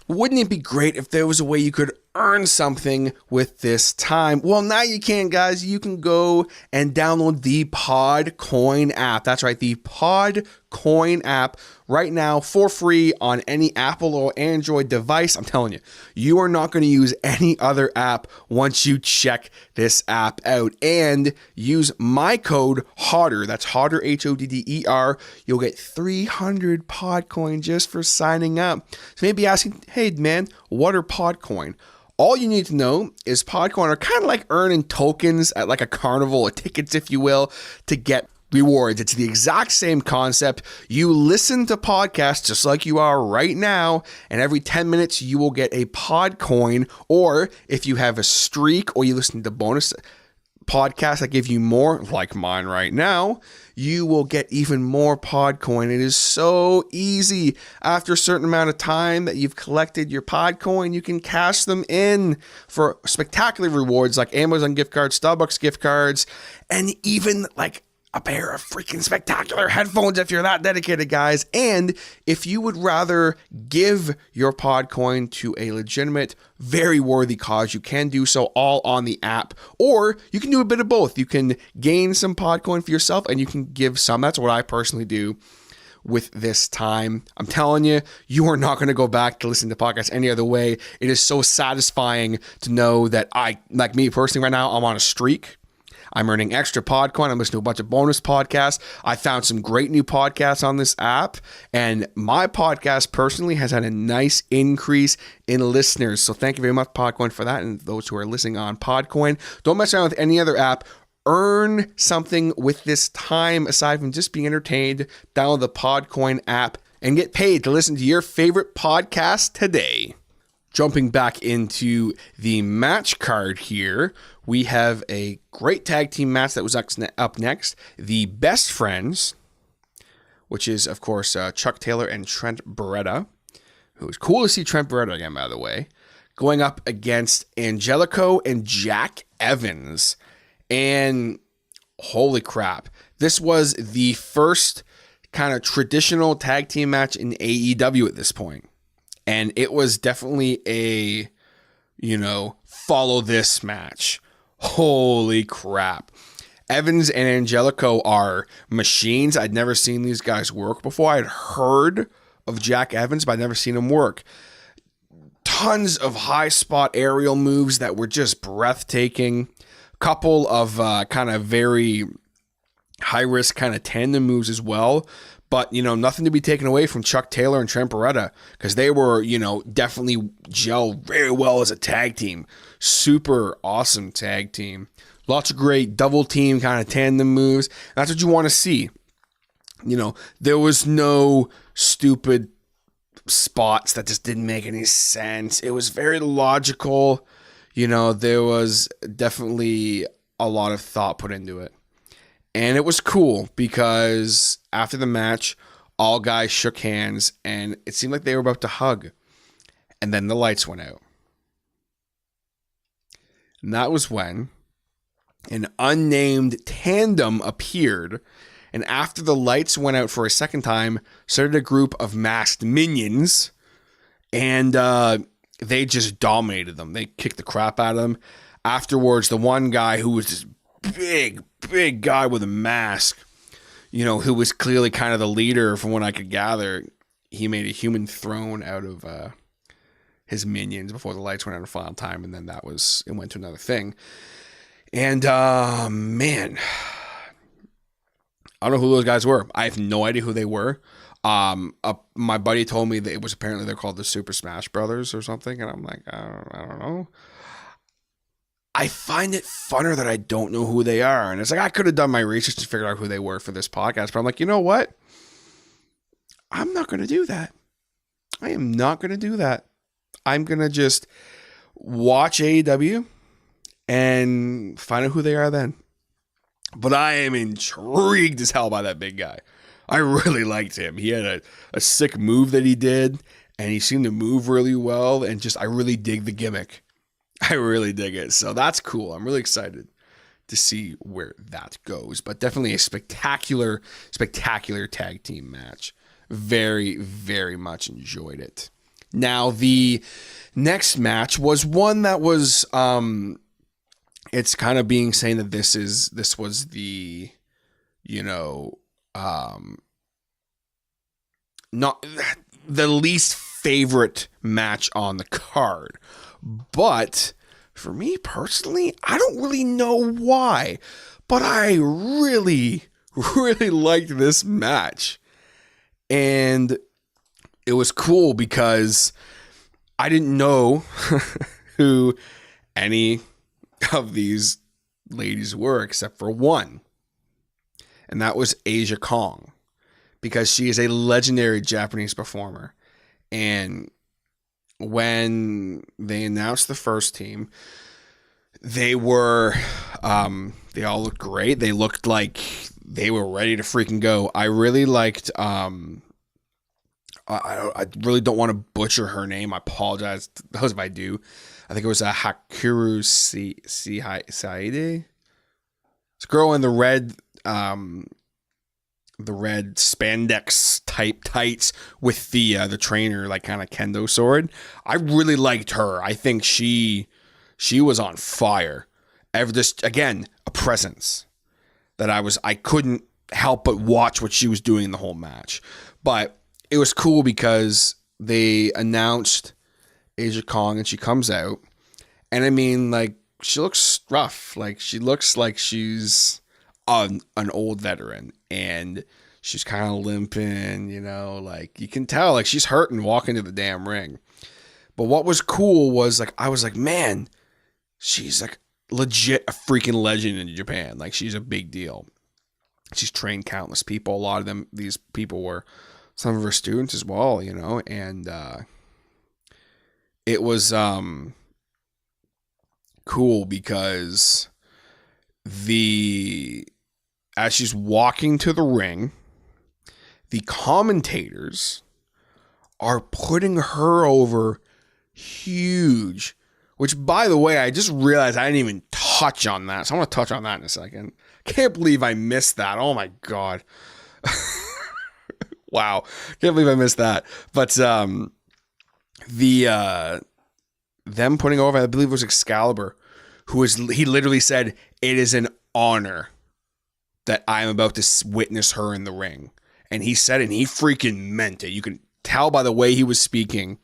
wouldn't it be great if there was a way you could earn something with this time? Well, now you can, guys. You can go and download the Podcoin app. That's right, the Podcoin Podcoin app right now for free on any Apple or Android device. I'm telling you, you are not going to use any other app once you check this app out. And use my code HODDER. That's HODDER, HODDER. You'll get 300 Podcoin just for signing up. So maybe asking, hey man, what are Podcoin? All you need to know is Podcoin are kind of like earning tokens at like a carnival, or tickets, if you will, to get rewards. It's the exact same concept. You listen to podcasts just like you are right now, and every 10 minutes you will get a Podcoin. Or if you have a streak or you listen to bonus podcasts that give you more, like mine right now, you will get even more Podcoin. It is so easy. After a certain amount of time that you've collected your Podcoin, you can cash them in for spectacular rewards like Amazon gift cards, Starbucks gift cards, and even like a pair of freaking spectacular headphones if you're that dedicated, guys. And if you would rather give your Podcoin to a legitimate, very worthy cause, you can do so all on the app. Or you can do a bit of both. You can gain some Podcoin for yourself and you can give some. That's what I personally do with this time. I'm telling you, you are not going to go back to listen to podcasts any other way. It is so satisfying to know that like me personally right now, I'm on a streak. I'm earning extra Podcoin. I'm listening to a bunch of bonus podcasts. I found some great new podcasts on this app, and my podcast personally has had a nice increase in listeners. So thank you very much, Podcoin, for that, and those who are listening on Podcoin. Don't mess around with any other app. Earn something with this time aside from just being entertained. Download the Podcoin app and get paid to listen to your favorite podcast today. Jumping back into the match card here, we have a great tag team match that was up next. The Best Friends, which is, of course, Chuck Taylor and Trent Beretta, who is cool to see Trent Beretta again, by the way, going up against Angelico and Jack Evans. And holy crap, this was the first kind of traditional tag team match in AEW at this point. And it was definitely a, follow this match. Holy crap. Evans and Angelico are machines. I'd never seen these guys work before. I'd heard of Jack Evans, but I'd never seen him work. Tons of high spot aerial moves that were just breathtaking. Couple of kind of very high risk kind of tandem moves as well. But, nothing to be taken away from Chuck Taylor and Trent Beretta, because they were, definitely gel very well as a tag team. Super awesome tag team. Lots of great double team kind of tandem moves. That's what you want to see. There was no stupid spots that just didn't make any sense. It was very logical. There was definitely a lot of thought put into it. And it was cool because after the match, all guys shook hands and it seemed like they were about to hug. And then the lights went out. And that was when an unnamed tandem appeared. And after the lights went out for a second time, started a group of masked minions. And they just dominated them. They kicked the crap out of them. Afterwards, the one guy who was this big guy with a mask, who was clearly kind of the leader from what I could gather, he made a human throne out of his minions before the lights went out a final time, and then it went to another thing. And man, I don't know who those guys were. I have no idea who they were. My buddy told me that it was apparently they're called the Super Smash Brothers or something, and I'm like, I don't know. I find it funner that I don't know who they are. And it's like, I could have done my research to figure out who they were for this podcast. But I'm like, you know what? I'm not going to do that. I am not going to do that. I'm going to just watch AEW and find out who they are then. But I am intrigued as hell by that big guy. I really liked him. He had a sick move that he did. And he seemed to move really well. And I really dig the gimmick. I really dig it. So that's cool. I'm really excited to see where that goes. But definitely a spectacular tag team match. Very, very much enjoyed it. Now, the next match was one that was, it's kind of being saying that this was the, not the least favorite match on the card. But for me personally, I don't really know why, but I really, really liked this match. And it was cool because I didn't know who any of these ladies were except for one. And that was Asia Kong, because she is a legendary Japanese performer. And when they announced the first team, they were, they all looked great. They looked like they were ready to freaking go. I really liked, I really don't want to butcher her name. I apologize to those if I do. I think it was a Hakuru Saide. This girl in the red spandex type tights with the trainer, like kind of kendo sword. I really liked her. I think she was on fire. Just again, a presence that I couldn't help but watch what she was doing the whole match. But it was cool because they announced Asia Kong and she comes out, and I mean, like, she looks rough. Like, she looks like she's an old veteran, and she's kind of limping, you know, like you can tell, like she's hurting walking to the damn ring. But what was cool was, like, I was like, man, she's like legit a freaking legend in Japan. Like, she's a big deal. She's trained countless people. A lot of these people were some of her students as well, you know, and it was cool because as she's walking to the ring, the commentators are putting her over huge, which, by the way, I just realized I didn't even touch on that. So I'm going to touch on that in a second. Can't believe I missed that. Oh my God. Wow. Can't believe I missed that. But them putting over, I believe it was Excalibur, he literally said, "It is an honor that I'm about to witness her in the ring." And he said it, and he freaking meant it. You can tell by the way he was speaking,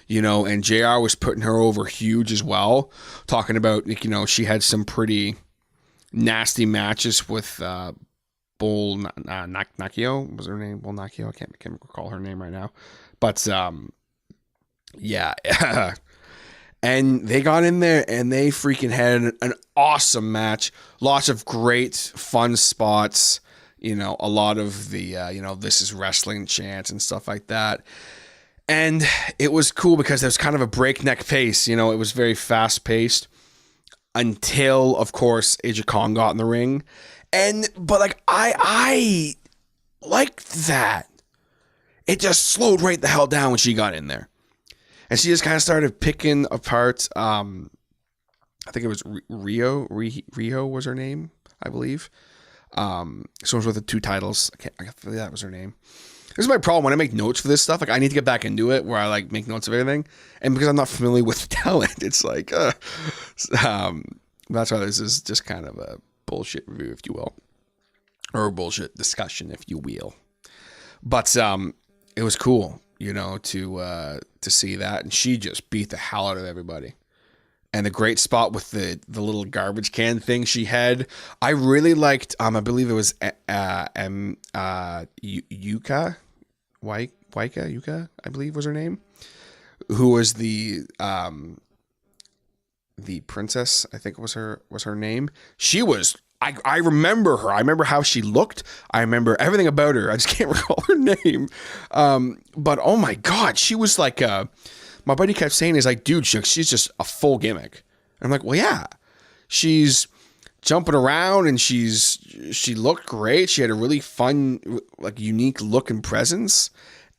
you know, and JR was putting her over huge as well, talking about, you know, she had some pretty nasty matches with Bull Nakio, was her name? Bull Nakio? I can't recall her name right now. But, yeah. And they got in there and they freaking had an awesome match. Lots of great, fun spots. You know, a lot of the, you know, this is wrestling chants and stuff like that. And it was cool because there was kind of a breakneck pace. You know, it was very fast paced until, of course, Asia Kong got in the ring. But like, I liked that. It just slowed right the hell down when she got in there. And she just kind of started picking apart, I think it was Rio was her name, I believe. Someone with the 2 titles. I feel that was her name. This is my problem when I make notes for this stuff. Like, I need to get back into it where I like make notes of everything. And because I'm not familiar with the talent, it's like, that's why this is just kind of a bullshit review, if you will, or a bullshit discussion, if you will. But it was cool, you know, to see that, and she just beat the hell out of everybody. And the great spot with the little garbage can thing she had, I really liked. I believe it was Yuka, I believe was her name, who was the princess. I think was her name. She was. I remember her. I remember how she looked. I remember everything about her. I just can't recall her name. But oh my God, she was like. My buddy kept saying, "Is like, dude, she's just a full gimmick." And I'm like, well, yeah, she's jumping around and she looked great. She had a really fun, like, unique look and presence,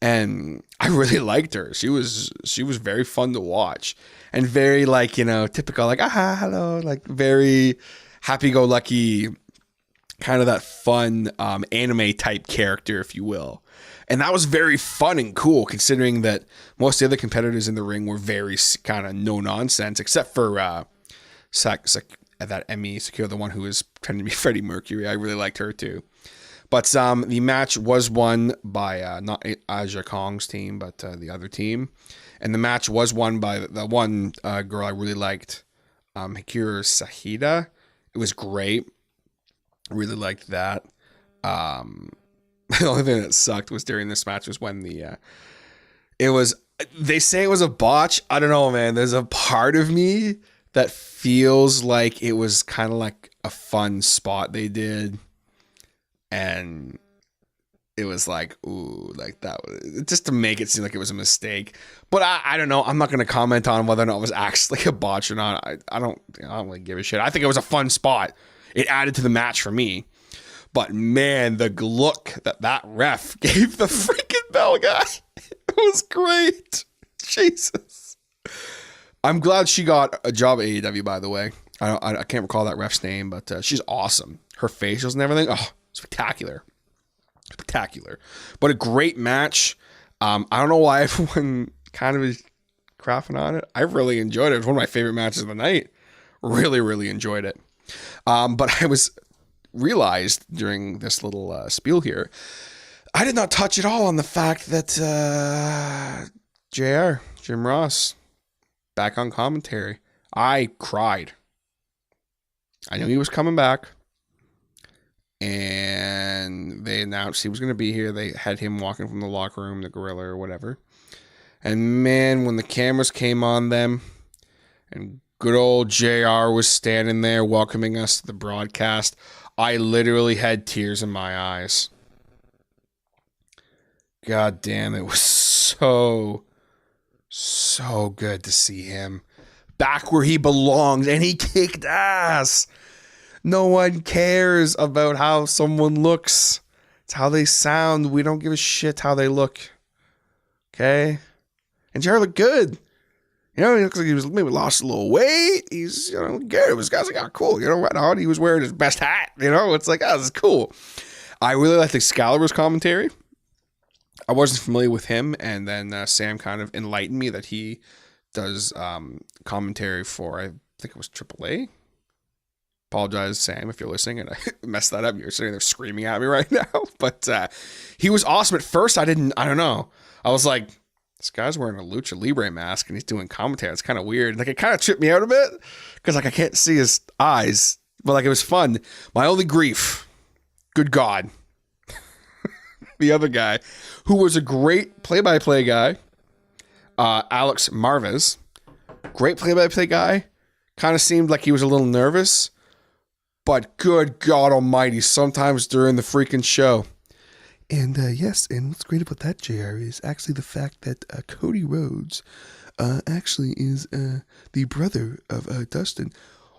and I really liked her. She was very fun to watch and very, like, you know, typical, like, hello, like very happy-go-lucky, kind of that fun anime type character, if you will. And that was very fun and cool, considering that most of the other competitors in the ring were very kind of no nonsense, except for that Emmy Sakura, the one who was pretending to be Freddie Mercury. I really liked her too. But the match was won by not Aja Kong's team, but the other team. And the match was won by the one girl I really liked, Hikaru Sahida. It was great. Really liked that. The only thing that sucked was during this match was when they say it was a botch. I don't know, man. There's a part of me that feels like it was kind of like a fun spot they did. And it was like, ooh, like that was just to make it seem like it was a mistake. But I don't know. I'm not going to comment on whether or not it was actually a botch or not. I don't really give a shit. I think it was a fun spot. It added to the match for me. But man, the look that ref gave the freaking bell guy, it was great. Jesus. I'm glad she got a job at AEW, by the way. I can't recall that ref's name, but she's awesome. Her facials and everything, oh, spectacular. Spectacular. But a great match. I don't know why everyone kind of is crapping on it. I really enjoyed it. It was one of my favorite matches of the night. Really, really enjoyed it. But I realized during this little spiel here, I did not touch at all on the fact that Jim Ross, back on commentary. I cried. I knew he was coming back. And they announced he was going to be here. They had him walking from the locker room, the gorilla or whatever. And man, when the cameras came on them and good old JR was standing there welcoming us to the broadcast, I literally had tears in my eyes. God damn, it was so good to see him back where he belongs, and he kicked ass. No one cares about how someone looks. It's how they sound. We don't give a shit how they look. Okay? And Jared looked good. You know, he looks like he was maybe lost a little weight. He's, good. His guys like, cool. Right on. He was wearing his best hat. It's like, this is cool. I really like Excalibur's commentary. I wasn't familiar with him, and then Sam kind of enlightened me that he does commentary for, I think it was AAA. Apologize, Sam, if you're listening and I messed that up. You're sitting there screaming at me right now. But he was awesome. At first, I don't know. I was like, this guy's wearing a Lucha Libre mask and he's doing commentary. It's kind of weird. Like, it kind of tripped me out a bit because, like, I can't see his eyes. But, like, it was fun. My only grief, good God, the other guy, who was a great play-by-play guy, Alex Marvez, great play-by-play guy, kind of seemed like he was a little nervous. But good God almighty, sometimes during the freaking show. And yes, and what's great about that, JR, is actually the fact that Cody Rhodes actually is the brother of Dustin.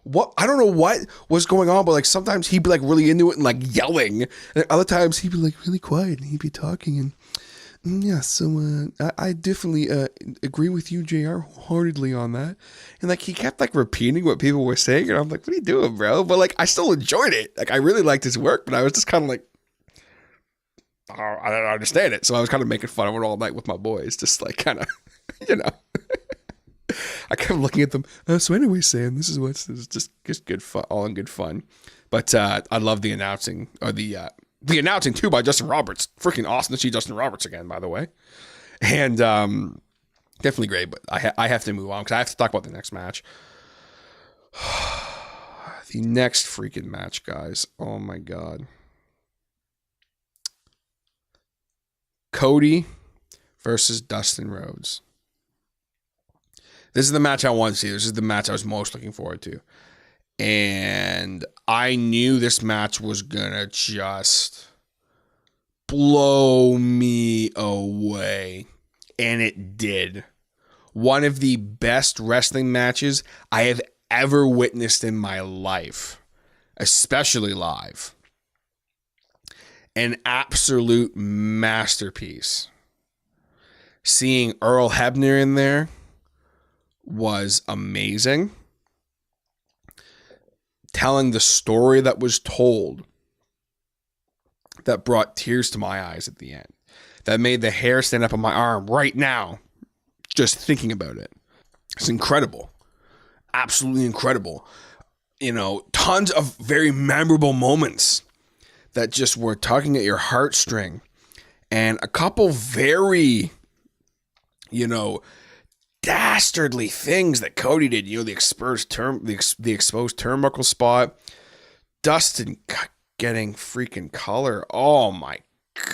What? I don't know what was going on, but like sometimes he'd be like really into it and like yelling. And other times he'd be like really quiet and he'd be talking. And yeah, so I definitely agree with you, JR, wholeheartedly on that. And like he kept like repeating what people were saying, and I'm like, what are you doing, bro? But like I still enjoyed it. Like I really liked his work, but I was just kind of like, I don't understand it. So I was kind of making fun of it all night with my boys, just like kind of, I kept looking at them. So anyway, Sam, this is just good fun, all in good fun. But I love the announcing, or the announcing too by Justin Roberts. Freaking awesome to see Justin Roberts again, by the way. And definitely great, but I have to move on because I have to talk about the next match. The next freaking match, guys. Oh my God. Cody versus Dustin Rhodes. This is the match I want to see. This is the match I was most looking forward to. And I knew this match was going to just blow me away. And it did. One of the best wrestling matches I have ever witnessed in my life, especially live. An absolute masterpiece. Seeing Earl Hebner in there was amazing. Telling the story that was told that brought tears to my eyes at the end. That made the hair stand up on my arm right now, just thinking about it. It's incredible. Absolutely incredible. Tons of very memorable moments that just were tugging at your heartstring, and a couple very, dastardly things that Cody did. The exposed turnbuckle spot, Dustin getting freaking color. Oh my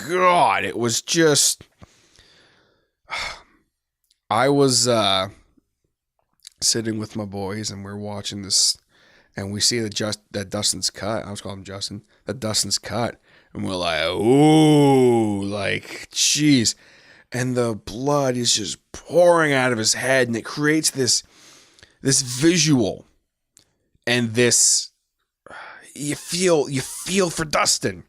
God, it was just. I was sitting with my boys, and we're watching this, and we see that Dustin's cut. I was calling him Justin. That Dustin's cut, and we're like, ooh, like, jeez. And the blood is just pouring out of his head, and it creates this visual, and this you feel for Dustin.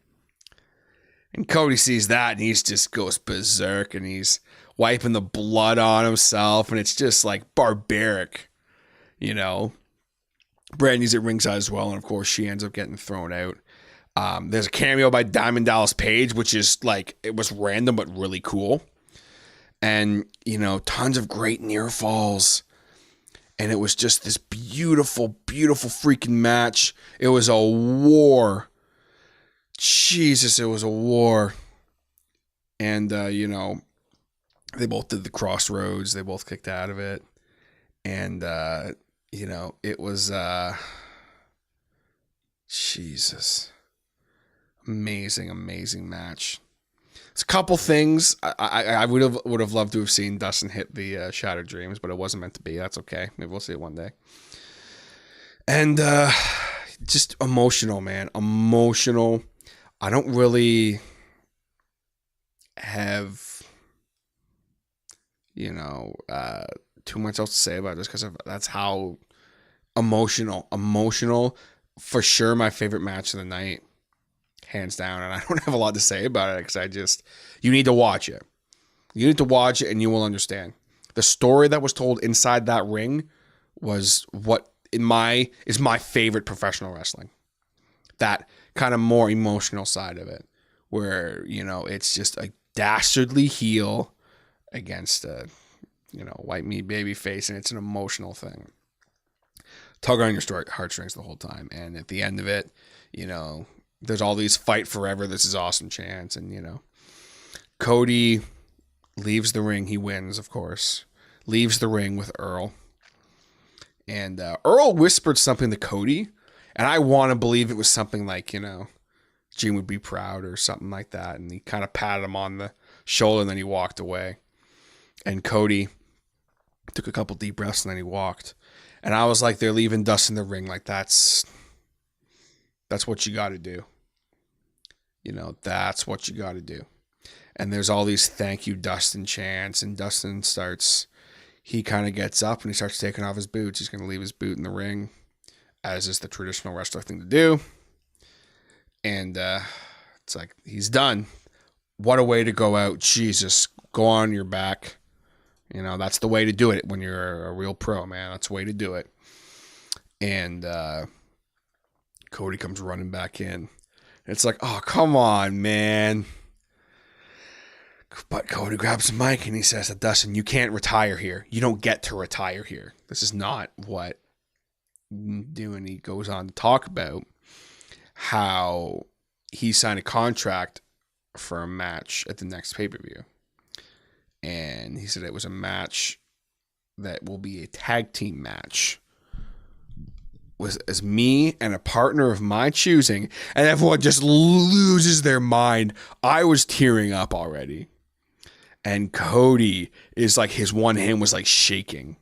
And Cody sees that, and he just goes berserk, and he's wiping the blood on himself, and it's just like barbaric, Brandy's at ringside as well, and of course she ends up getting thrown out. There's a cameo by Diamond Dallas Page, which is like, it was random but really cool. And, tons of great near falls. And it was just this beautiful, beautiful freaking match. It was a war. Jesus, it was a war. And, they both did the crossroads. They both kicked out of it. And, it was, Jesus. Amazing, amazing match. There's a couple things I would have loved to have seen Dustin hit the Shattered Dreams, but it wasn't meant to be. That's okay. Maybe we'll see it one day. And, just emotional, man. Emotional. I don't really have, too much else to say about this, because that's how emotional for sure. My favorite match of the night, hands down. And I don't have a lot to say about it, because you need to watch it. You need to watch it, and you will understand. The story that was told inside that ring was what is my favorite professional wrestling. That kind of more emotional side of it, where, it's just a dastardly heel against a, white meat baby face, and it's an emotional thing. Tug on your heartstrings the whole time. And at the end of it, there's all these fight forever, this is awesome chants, and, Cody leaves the ring. He wins, of course. Leaves the ring with Earl. And Earl whispered something to Cody, and I want to believe it was something like, Gene would be proud or something like that. And he kind of patted him on the shoulder, and then he walked away. And Cody took a couple deep breaths, and then he walked. And I was like, they're leaving Dustin the ring. Like, that's what you got to do. That's what you got to do. And there's all these thank you, Dustin chants. And Dustin he kind of gets up, and he starts taking off his boots. He's going to leave his boot in the ring, as is the traditional wrestler thing to do. And it's like, he's done. What a way to go out. Jesus, go on your back. That's the way to do it when you're a real pro, man. That's the way to do it. And Cody comes running back in. It's like, oh, come on, man. But Cody grabs the mic, and he says to Dustin, you can't retire here. You don't get to retire here. This is not what you do. And he goes on to talk about how he signed a contract for a match at the next pay-per-view. And he said it was a match that will be a tag team match. Was as me and a partner of my choosing, and everyone just loses their mind. I was tearing up already. And Cody is like, his one hand was like shaking,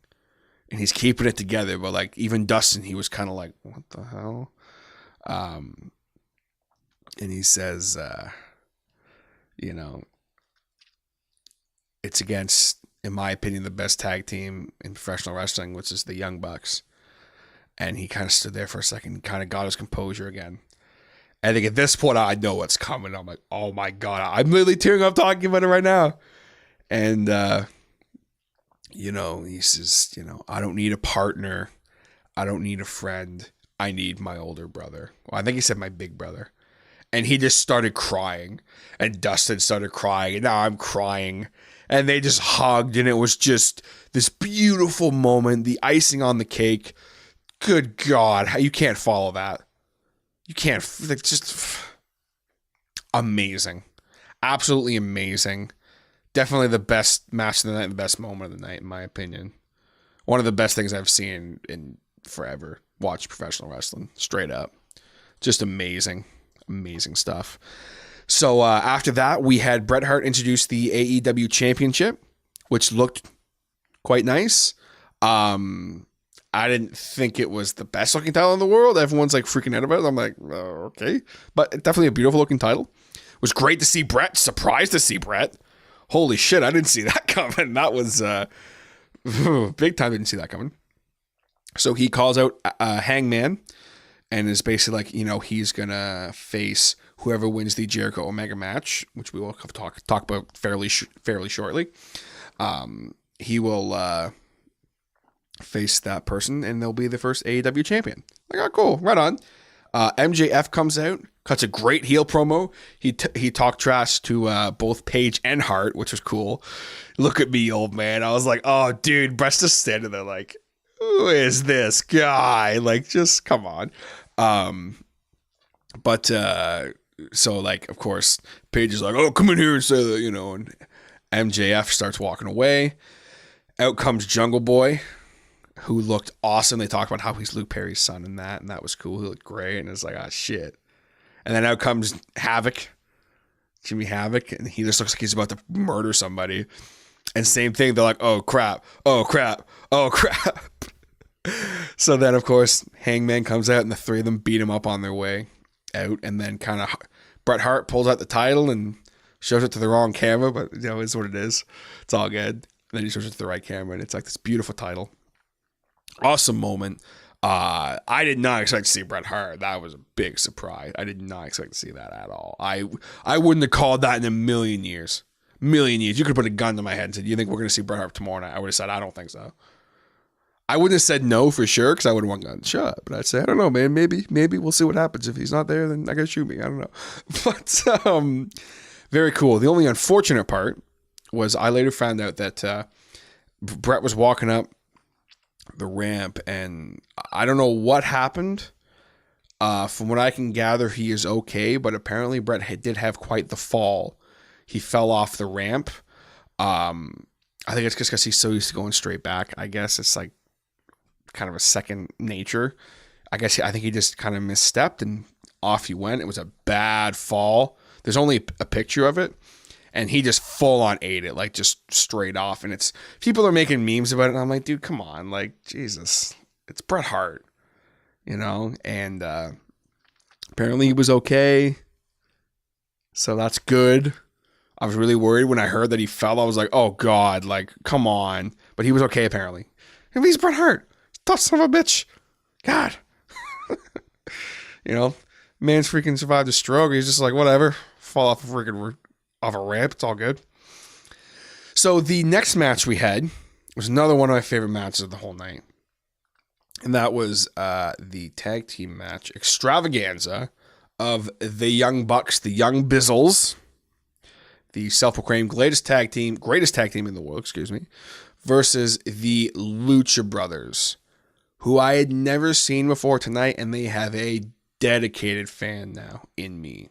and he's keeping it together. But like, even Dustin, he was kind of like, what the hell? And he says, it's against, in my opinion, the best tag team in professional wrestling, which is the Young Bucks. And he kind of stood there for a second, kind of got his composure again. I think at this point, I know what's coming. I'm like, oh my God, I'm literally tearing up talking about it right now. And, he says, I don't need a partner. I don't need a friend. I need my older brother. Well, I think he said my big brother. And he just started crying. And Dustin started crying. And now I'm crying. And they just hugged. And it was just this beautiful moment. The icing on the cake. Good God. You can't follow that. You can't. Just. amazing. Absolutely amazing. Definitely the best match of the night, the best moment of the night, in my opinion. One of the best things I've seen in forever. Watch professional wrestling, straight up. Just amazing. Amazing stuff. So after that, we had Bret Hart introduce the AEW Championship, which looked quite nice. I didn't think it was the best looking title in the world. Everyone's like freaking out about it. I'm like, okay. But definitely a beautiful looking title. It was great to see Bret. Surprised to see Bret. Holy shit, I didn't see that coming. That was big time. Didn't see that coming. So he calls out Hangman and is basically like, he's going to face whoever wins the Jericho Omega match, which we will talk about fairly shortly. He will face that person, and they'll be the first AEW champion. Like, oh, cool, right on. MJF comes out, cuts a great heel promo. He talked trash to both Paige and Hart, which was cool. Look at me, old man. I was like, oh, dude, Brett's just standing there like, who is this guy? Like, just come on. So, like, of course, Paige is like, oh, come in here and say that, and MJF starts walking away. Out comes Jungle Boy, who looked awesome. They talked about how he's Luke Perry's son and that was cool. He looked great, and it's like, oh, shit. And then out comes Havoc, Jimmy Havoc, and he just looks like he's about to murder somebody. And same thing, they're like, oh, crap, oh, crap, oh, crap. So then, of course, Hangman comes out, and the three of them beat him up on their way out, and then kind of Bret Hart pulls out the title and shows it to the wrong camera, but, it's what it is. It's all good. And then he shows it to the right camera, and it's like this beautiful title. Awesome moment. I did not expect to see Bret Hart. That was a big surprise. I did not expect to see that at all. I wouldn't have called that in a million years. You could put a gun to my head and said, you think we're going to see Bret Hart tomorrow night? I would have said, I don't think so. I wouldn't have said no for sure because I would have wanted to shut. But I'd say, I don't know, man. Maybe we'll see what happens. If he's not there, then I got to shoot me. I don't know. But very cool. The only unfortunate part was I later found out that Bret was walking up the ramp, and I don't know what happened. From what I can gather, he is okay, but apparently Bret did have quite the fall. He fell off the ramp. I think it's just because he's so used to going straight back. I guess it's like kind of a second nature. I think he just kind of misstepped and off he went. It was a bad fall. There's only a picture of it. And he just full on ate it, like just straight off. And it's people are making memes about it. And I'm like, dude, come on. Like, Jesus, it's Bret Hart, and apparently he was okay. So that's good. I was really worried when I heard that he fell. I was like, oh God, like, come on. But he was okay, apparently. And he's Bret Hart. Tough son of a bitch. God. Man's freaking survived a stroke. He's just like, whatever. Fall off off a ramp. It's all good. So the next match we had was another one of my favorite matches of the whole night. And that was the tag team match extravaganza of the Young Bucks, the Young Bizzles, the self-proclaimed greatest tag team in the world, versus the Lucha Brothers, who I had never seen before tonight, and they have a dedicated fan now in me.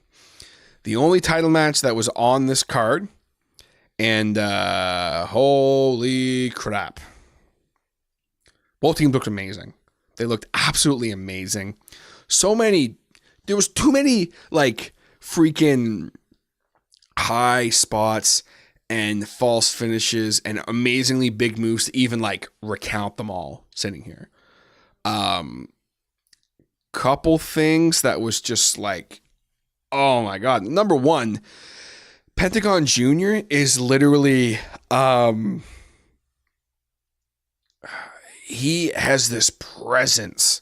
The only title match that was on this card, and holy crap. Both teams looked amazing. They looked absolutely amazing. There was too many, like, freaking high spots and false finishes and amazingly big moves to even, like, recount them all sitting here. Couple things that was just like, oh my God. Number one, Pentagon Jr. is literally, he has this presence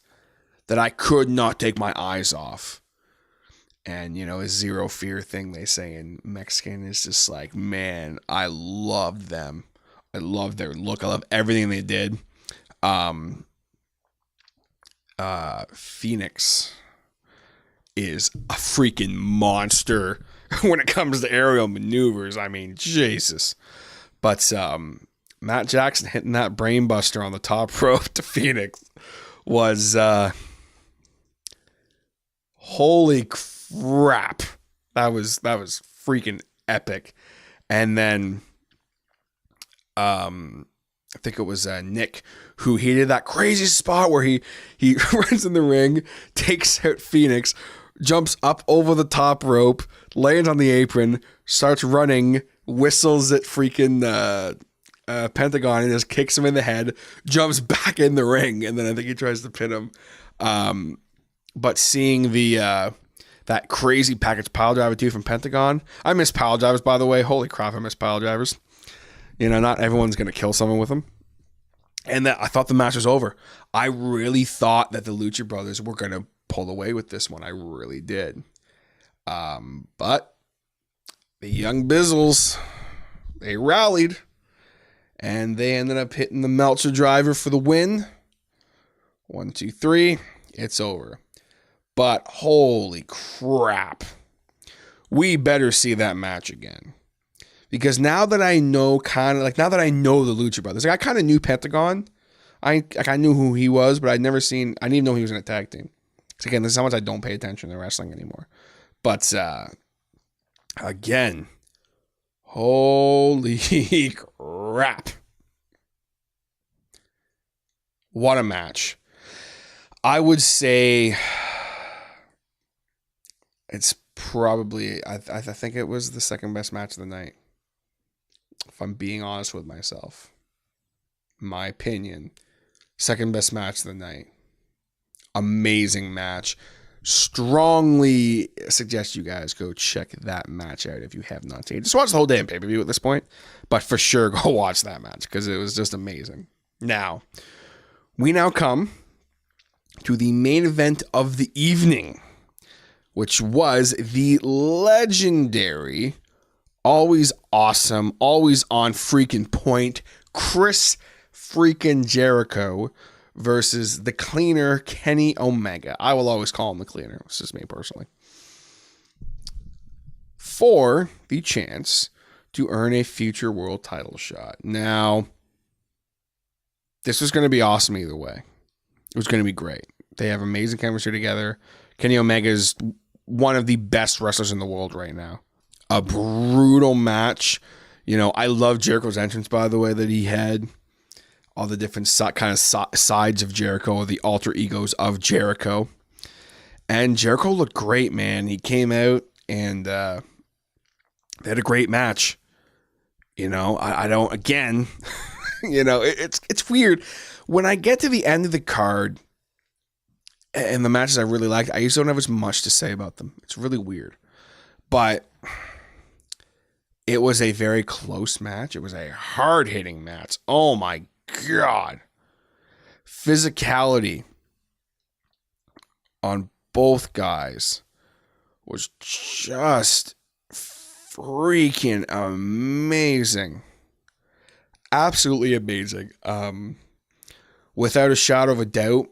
that I could not take my eyes off. And, his zero fear thing they say in Mexican is just like, man, I love them. I love their look. I love everything they did. Phoenix is a freaking monster when it comes to aerial maneuvers. I mean, Jesus. But Matt Jackson hitting that brainbuster on the top rope to Phoenix was holy crap. That was freaking epic. And then I think it was Nick who he did that crazy spot where he runs in the ring, takes out Phoenix, jumps up over the top rope, lands on the apron, starts running, whistles at freaking Pentagon and just kicks him in the head, jumps back in the ring, and then I think he tries to pin him. But seeing that crazy package pile driver too from Pentagon. I miss pile drivers, by the way. Holy crap, I miss pile drivers. You know, not everyone's going to kill someone with them. And I thought the match was over. I really thought that the Lucha Brothers were going to pull away with this one. I really did. But the Young Bizzles, they rallied. And they ended up hitting the Meltzer driver for the win. 1, 2, 3. It's over. But holy crap. We better see that match again. Because now that I know now that I know the Lucha Brothers, like I kind of knew Pentagon. I knew who he was, but I didn't even know he was in a tag team. Because again, this is how much I don't pay attention to wrestling anymore. But again, holy crap. What a match. I would say it's probably, I think it was the second best match of the night. If I'm being honest with myself. My opinion. Second best match of the night. Amazing match. Strongly suggest you guys go check that match out if you have not seen it. Just watch the whole damn pay-per-view at this point. But for sure, go watch that match because it was just amazing. Now, we now come to the main event of the evening, which was the legendary, always awesome, always on freaking point, Chris freaking Jericho versus the cleaner, Kenny Omega. I will always call him the cleaner. This is me personally. For the chance to earn a future world title shot. Now, this was going to be awesome either way. It was going to be great. They have amazing chemistry together. Kenny Omega is one of the best wrestlers in the world right now. A brutal match. You know, I love Jericho's entrance, by the way, that he had. All the different sides of Jericho, or the alter egos of Jericho. And Jericho looked great, man. He came out and they had a great match. You know, I don't, again, you know, it's weird. When I get to the end of the card and the matches I really liked, I usually don't have as much to say about them. It's really weird. But it was a very close match. It was a hard-hitting match. Oh, my God. Physicality on both guys was just freaking amazing. Absolutely amazing. Without a shadow of a doubt,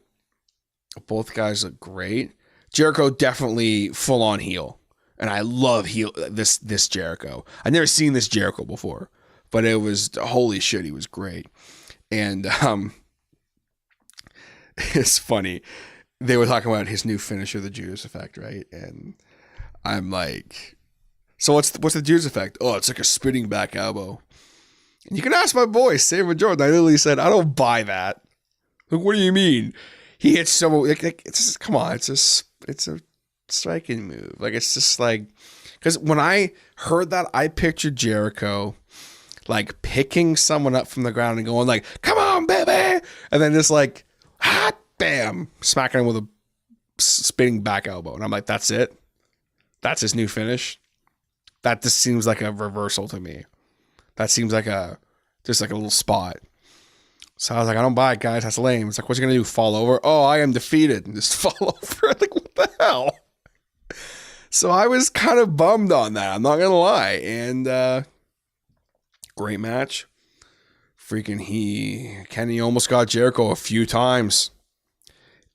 both guys look great. Jericho definitely full on heel. And I love this Jericho. I've never seen this Jericho before. But it was, holy shit, he was great. And it's funny. They were talking about his new finisher, the Judas Effect, right? And I'm like, so what's the Judas Effect? Oh, it's like a spinning back elbow. And you can ask my boy, Saber Jordan. I literally said, I don't buy that. Like, what do you mean? He hits someone, it's just, come on, it's a striking move. Like, it's just like, because when I heard that, I pictured Jericho like picking someone up from the ground and going like, come on, baby. And then just like, hot, bam, smacking him with a spinning back elbow. And I'm like, that's it? That's his new finish? That just seems like a reversal to me. That seems like just like a little spot. So I was like, I don't buy it, guys. That's lame. It's like, what's he going to do? Fall over? Oh, I am defeated. And just fall over. Like, what the hell? So I was kind of bummed on that. I'm not going to lie. And great match. Freaking Kenny almost got Jericho a few times.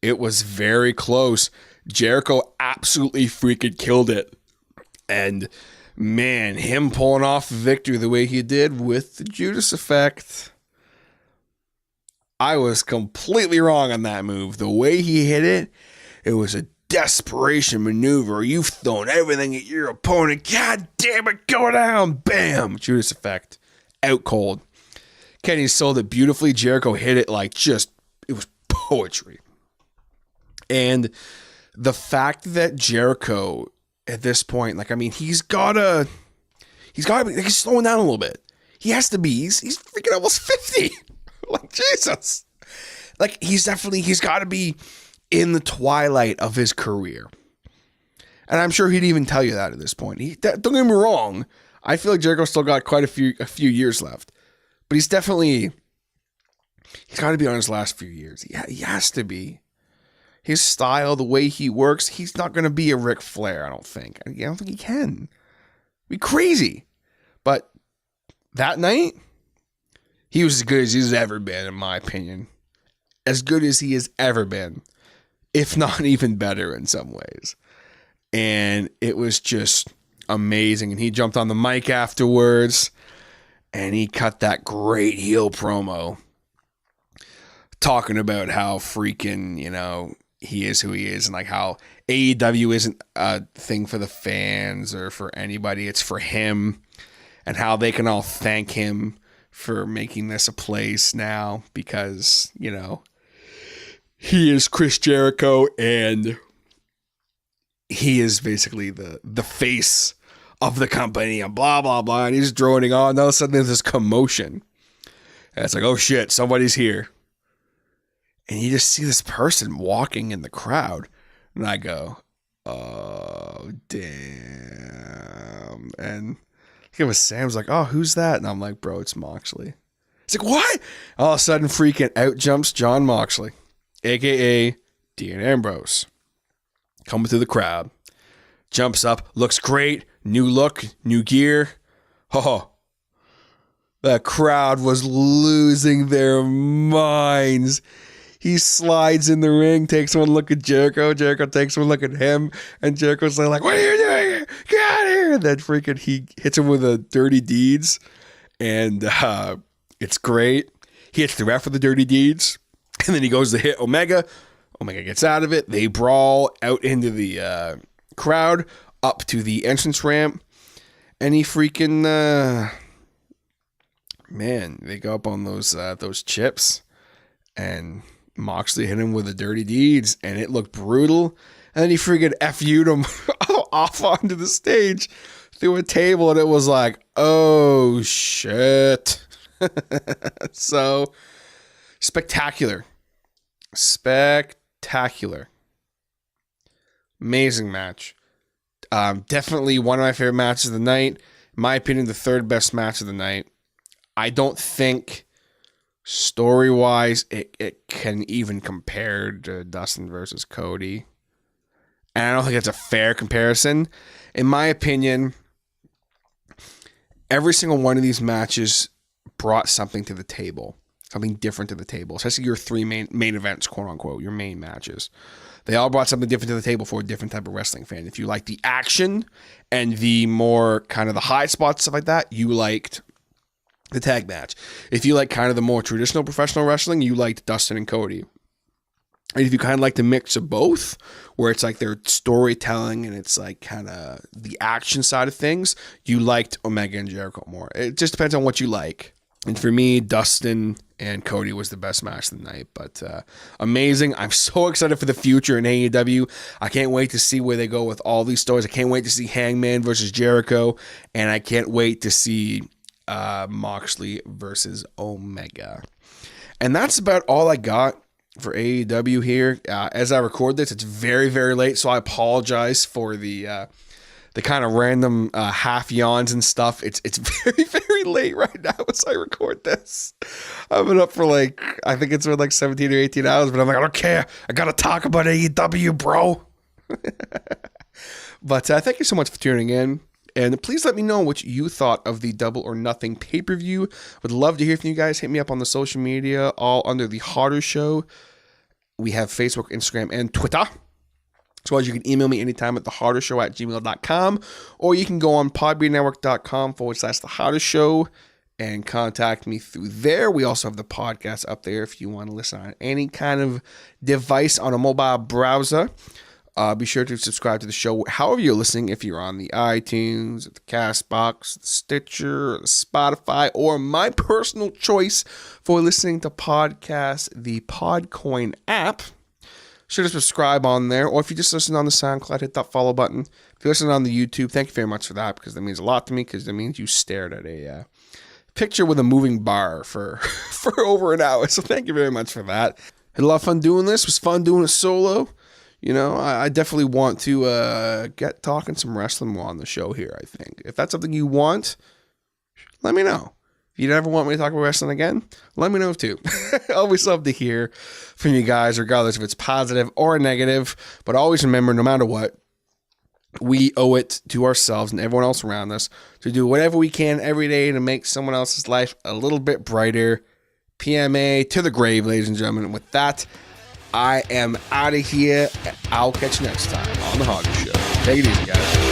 It was very close. Jericho absolutely freaking killed it. And man, him pulling off the victory the way he did with the Judas Effect. I was completely wrong on that move. The way he hit it, it was a desperation maneuver. You've thrown everything at your opponent. God damn it, go down. Bam. Judas effect. Out cold. Kenny sold it beautifully. Jericho hit it like just, it was poetry. And the fact that Jericho at this point, like, I mean, he's slowing down a little bit. He has to be. He's freaking almost 50. Like, Jesus. Like, he's got to be in the twilight of his career. And I'm sure he'd even tell you that at this point. Don't get me wrong. I feel like Jericho's still got quite a few years left. But he's got to be on his last few years. He has to be. His style, the way he works, he's not going to be a Ric Flair, I don't think. I don't think he can. It'd be crazy. But that night, he was as good as he's ever been, in my opinion. As good as he has ever been. If not even better in some ways. And it was just amazing. And he jumped on the mic afterwards. And he cut that great heel promo. Talking about how freaking, he is who he is. And like how AEW isn't a thing for the fans or for anybody. It's for him. And how they can all thank him for making this a place now. Because, he is Chris Jericho. And he is basically the face of the company and blah, blah, blah. And he's droning on. And all of a sudden there's this commotion. And it's like, oh shit, somebody's here. And you just see this person walking in the crowd. And I go, oh, damn. And it was Sam's like, oh, who's that? And I'm like, bro, it's Moxley. He's like, what? All of a sudden, freaking out jumps John Moxley, a.k.a. Dean Ambrose. Coming through the crowd. Jumps up, looks great. New look, new gear. Oh, the crowd was losing their minds. He slides in the ring, takes one look at Jericho. Jericho takes one look at him. And Jericho's like, what are you doing here? Get out of here. And then freaking he hits him with a dirty deeds. And it's great. He hits the ref with the dirty deeds. And then he goes to hit Omega. Omega gets out of it. They brawl out into the crowd, up to the entrance ramp. And he freaking, they go up on those chips. And Moxley hit him with the dirty deeds, and it looked brutal. And then he freaking FU'd him off onto the stage through a table, and it was like, oh, shit. So, spectacular. Amazing match. Definitely one of my favorite matches of the night. In my opinion, the third best match of the night. I don't think story-wise, it can even compare to Dustin versus Cody. And I don't think it's a fair comparison. In my opinion, every single one of these matches brought something to the table. Something different to the table. Especially your three main events, quote-unquote, your main matches. They all brought something different to the table for a different type of wrestling fan. If you like the action and the more kind of the high spots, stuff like that, you liked the tag match. If you like kind of the more traditional professional wrestling, you liked Dustin and Cody. And if you kind of like the mix of both, where it's like their storytelling and it's like kind of the action side of things, you liked Omega and Jericho more. It just depends on what you like. And for me, Dustin and Cody was the best match of the night. But amazing. I'm so excited for the future in AEW. I can't wait to see where they go with all these stories. I can't wait to see Hangman versus Jericho. And I can't wait to see Moxley versus Omega. And that's about all I got for AEW here. As I record this, it's very, very late, so I apologize for the kind of random half yawns and stuff. It's very, very late right now as I record this. I've been up for I think it's been 17 or 18 hours, but I'm like, I don't care. I got to talk about AEW, bro. But thank you so much for tuning in. And please let me know what you thought of the Double or Nothing pay-per-view. Would love to hear from you guys. Hit me up on the social media, all under The Harder Show. We have Facebook, Instagram, and Twitter. As well as you can email me anytime at thehardershow@gmail.com. Or you can go on podbeannetwork.com/The Harder Show and contact me through there. We also have the podcast up there if you want to listen on any kind of device on a mobile browser. Be sure to subscribe to the show however you're listening, if you're on the iTunes, the CastBox, the Stitcher, the Spotify, or my personal choice for listening to podcasts, the Podcoin app. Sure to subscribe on there, or if you just listen on the SoundCloud, hit that follow button. If you listen on the YouTube, thank you very much for that, because that means a lot to me, because that means you stared at a picture with a moving bar for over an hour. So thank you very much for that. Had a lot of fun doing this. It was fun doing it solo. You know, I definitely want to get talking some wrestling more on the show here, I think. If that's something you want, let me know. If you never want me to talk about wrestling again, let me know too. I always love to hear from you guys, regardless if it's positive or negative. But always remember, no matter what, we owe it to ourselves and everyone else around us to do whatever we can every day to make someone else's life a little bit brighter. PMA to the grave, ladies and gentlemen. And with that, I am out of here. I'll catch you next time on The Hardy Show. Take it easy, guys.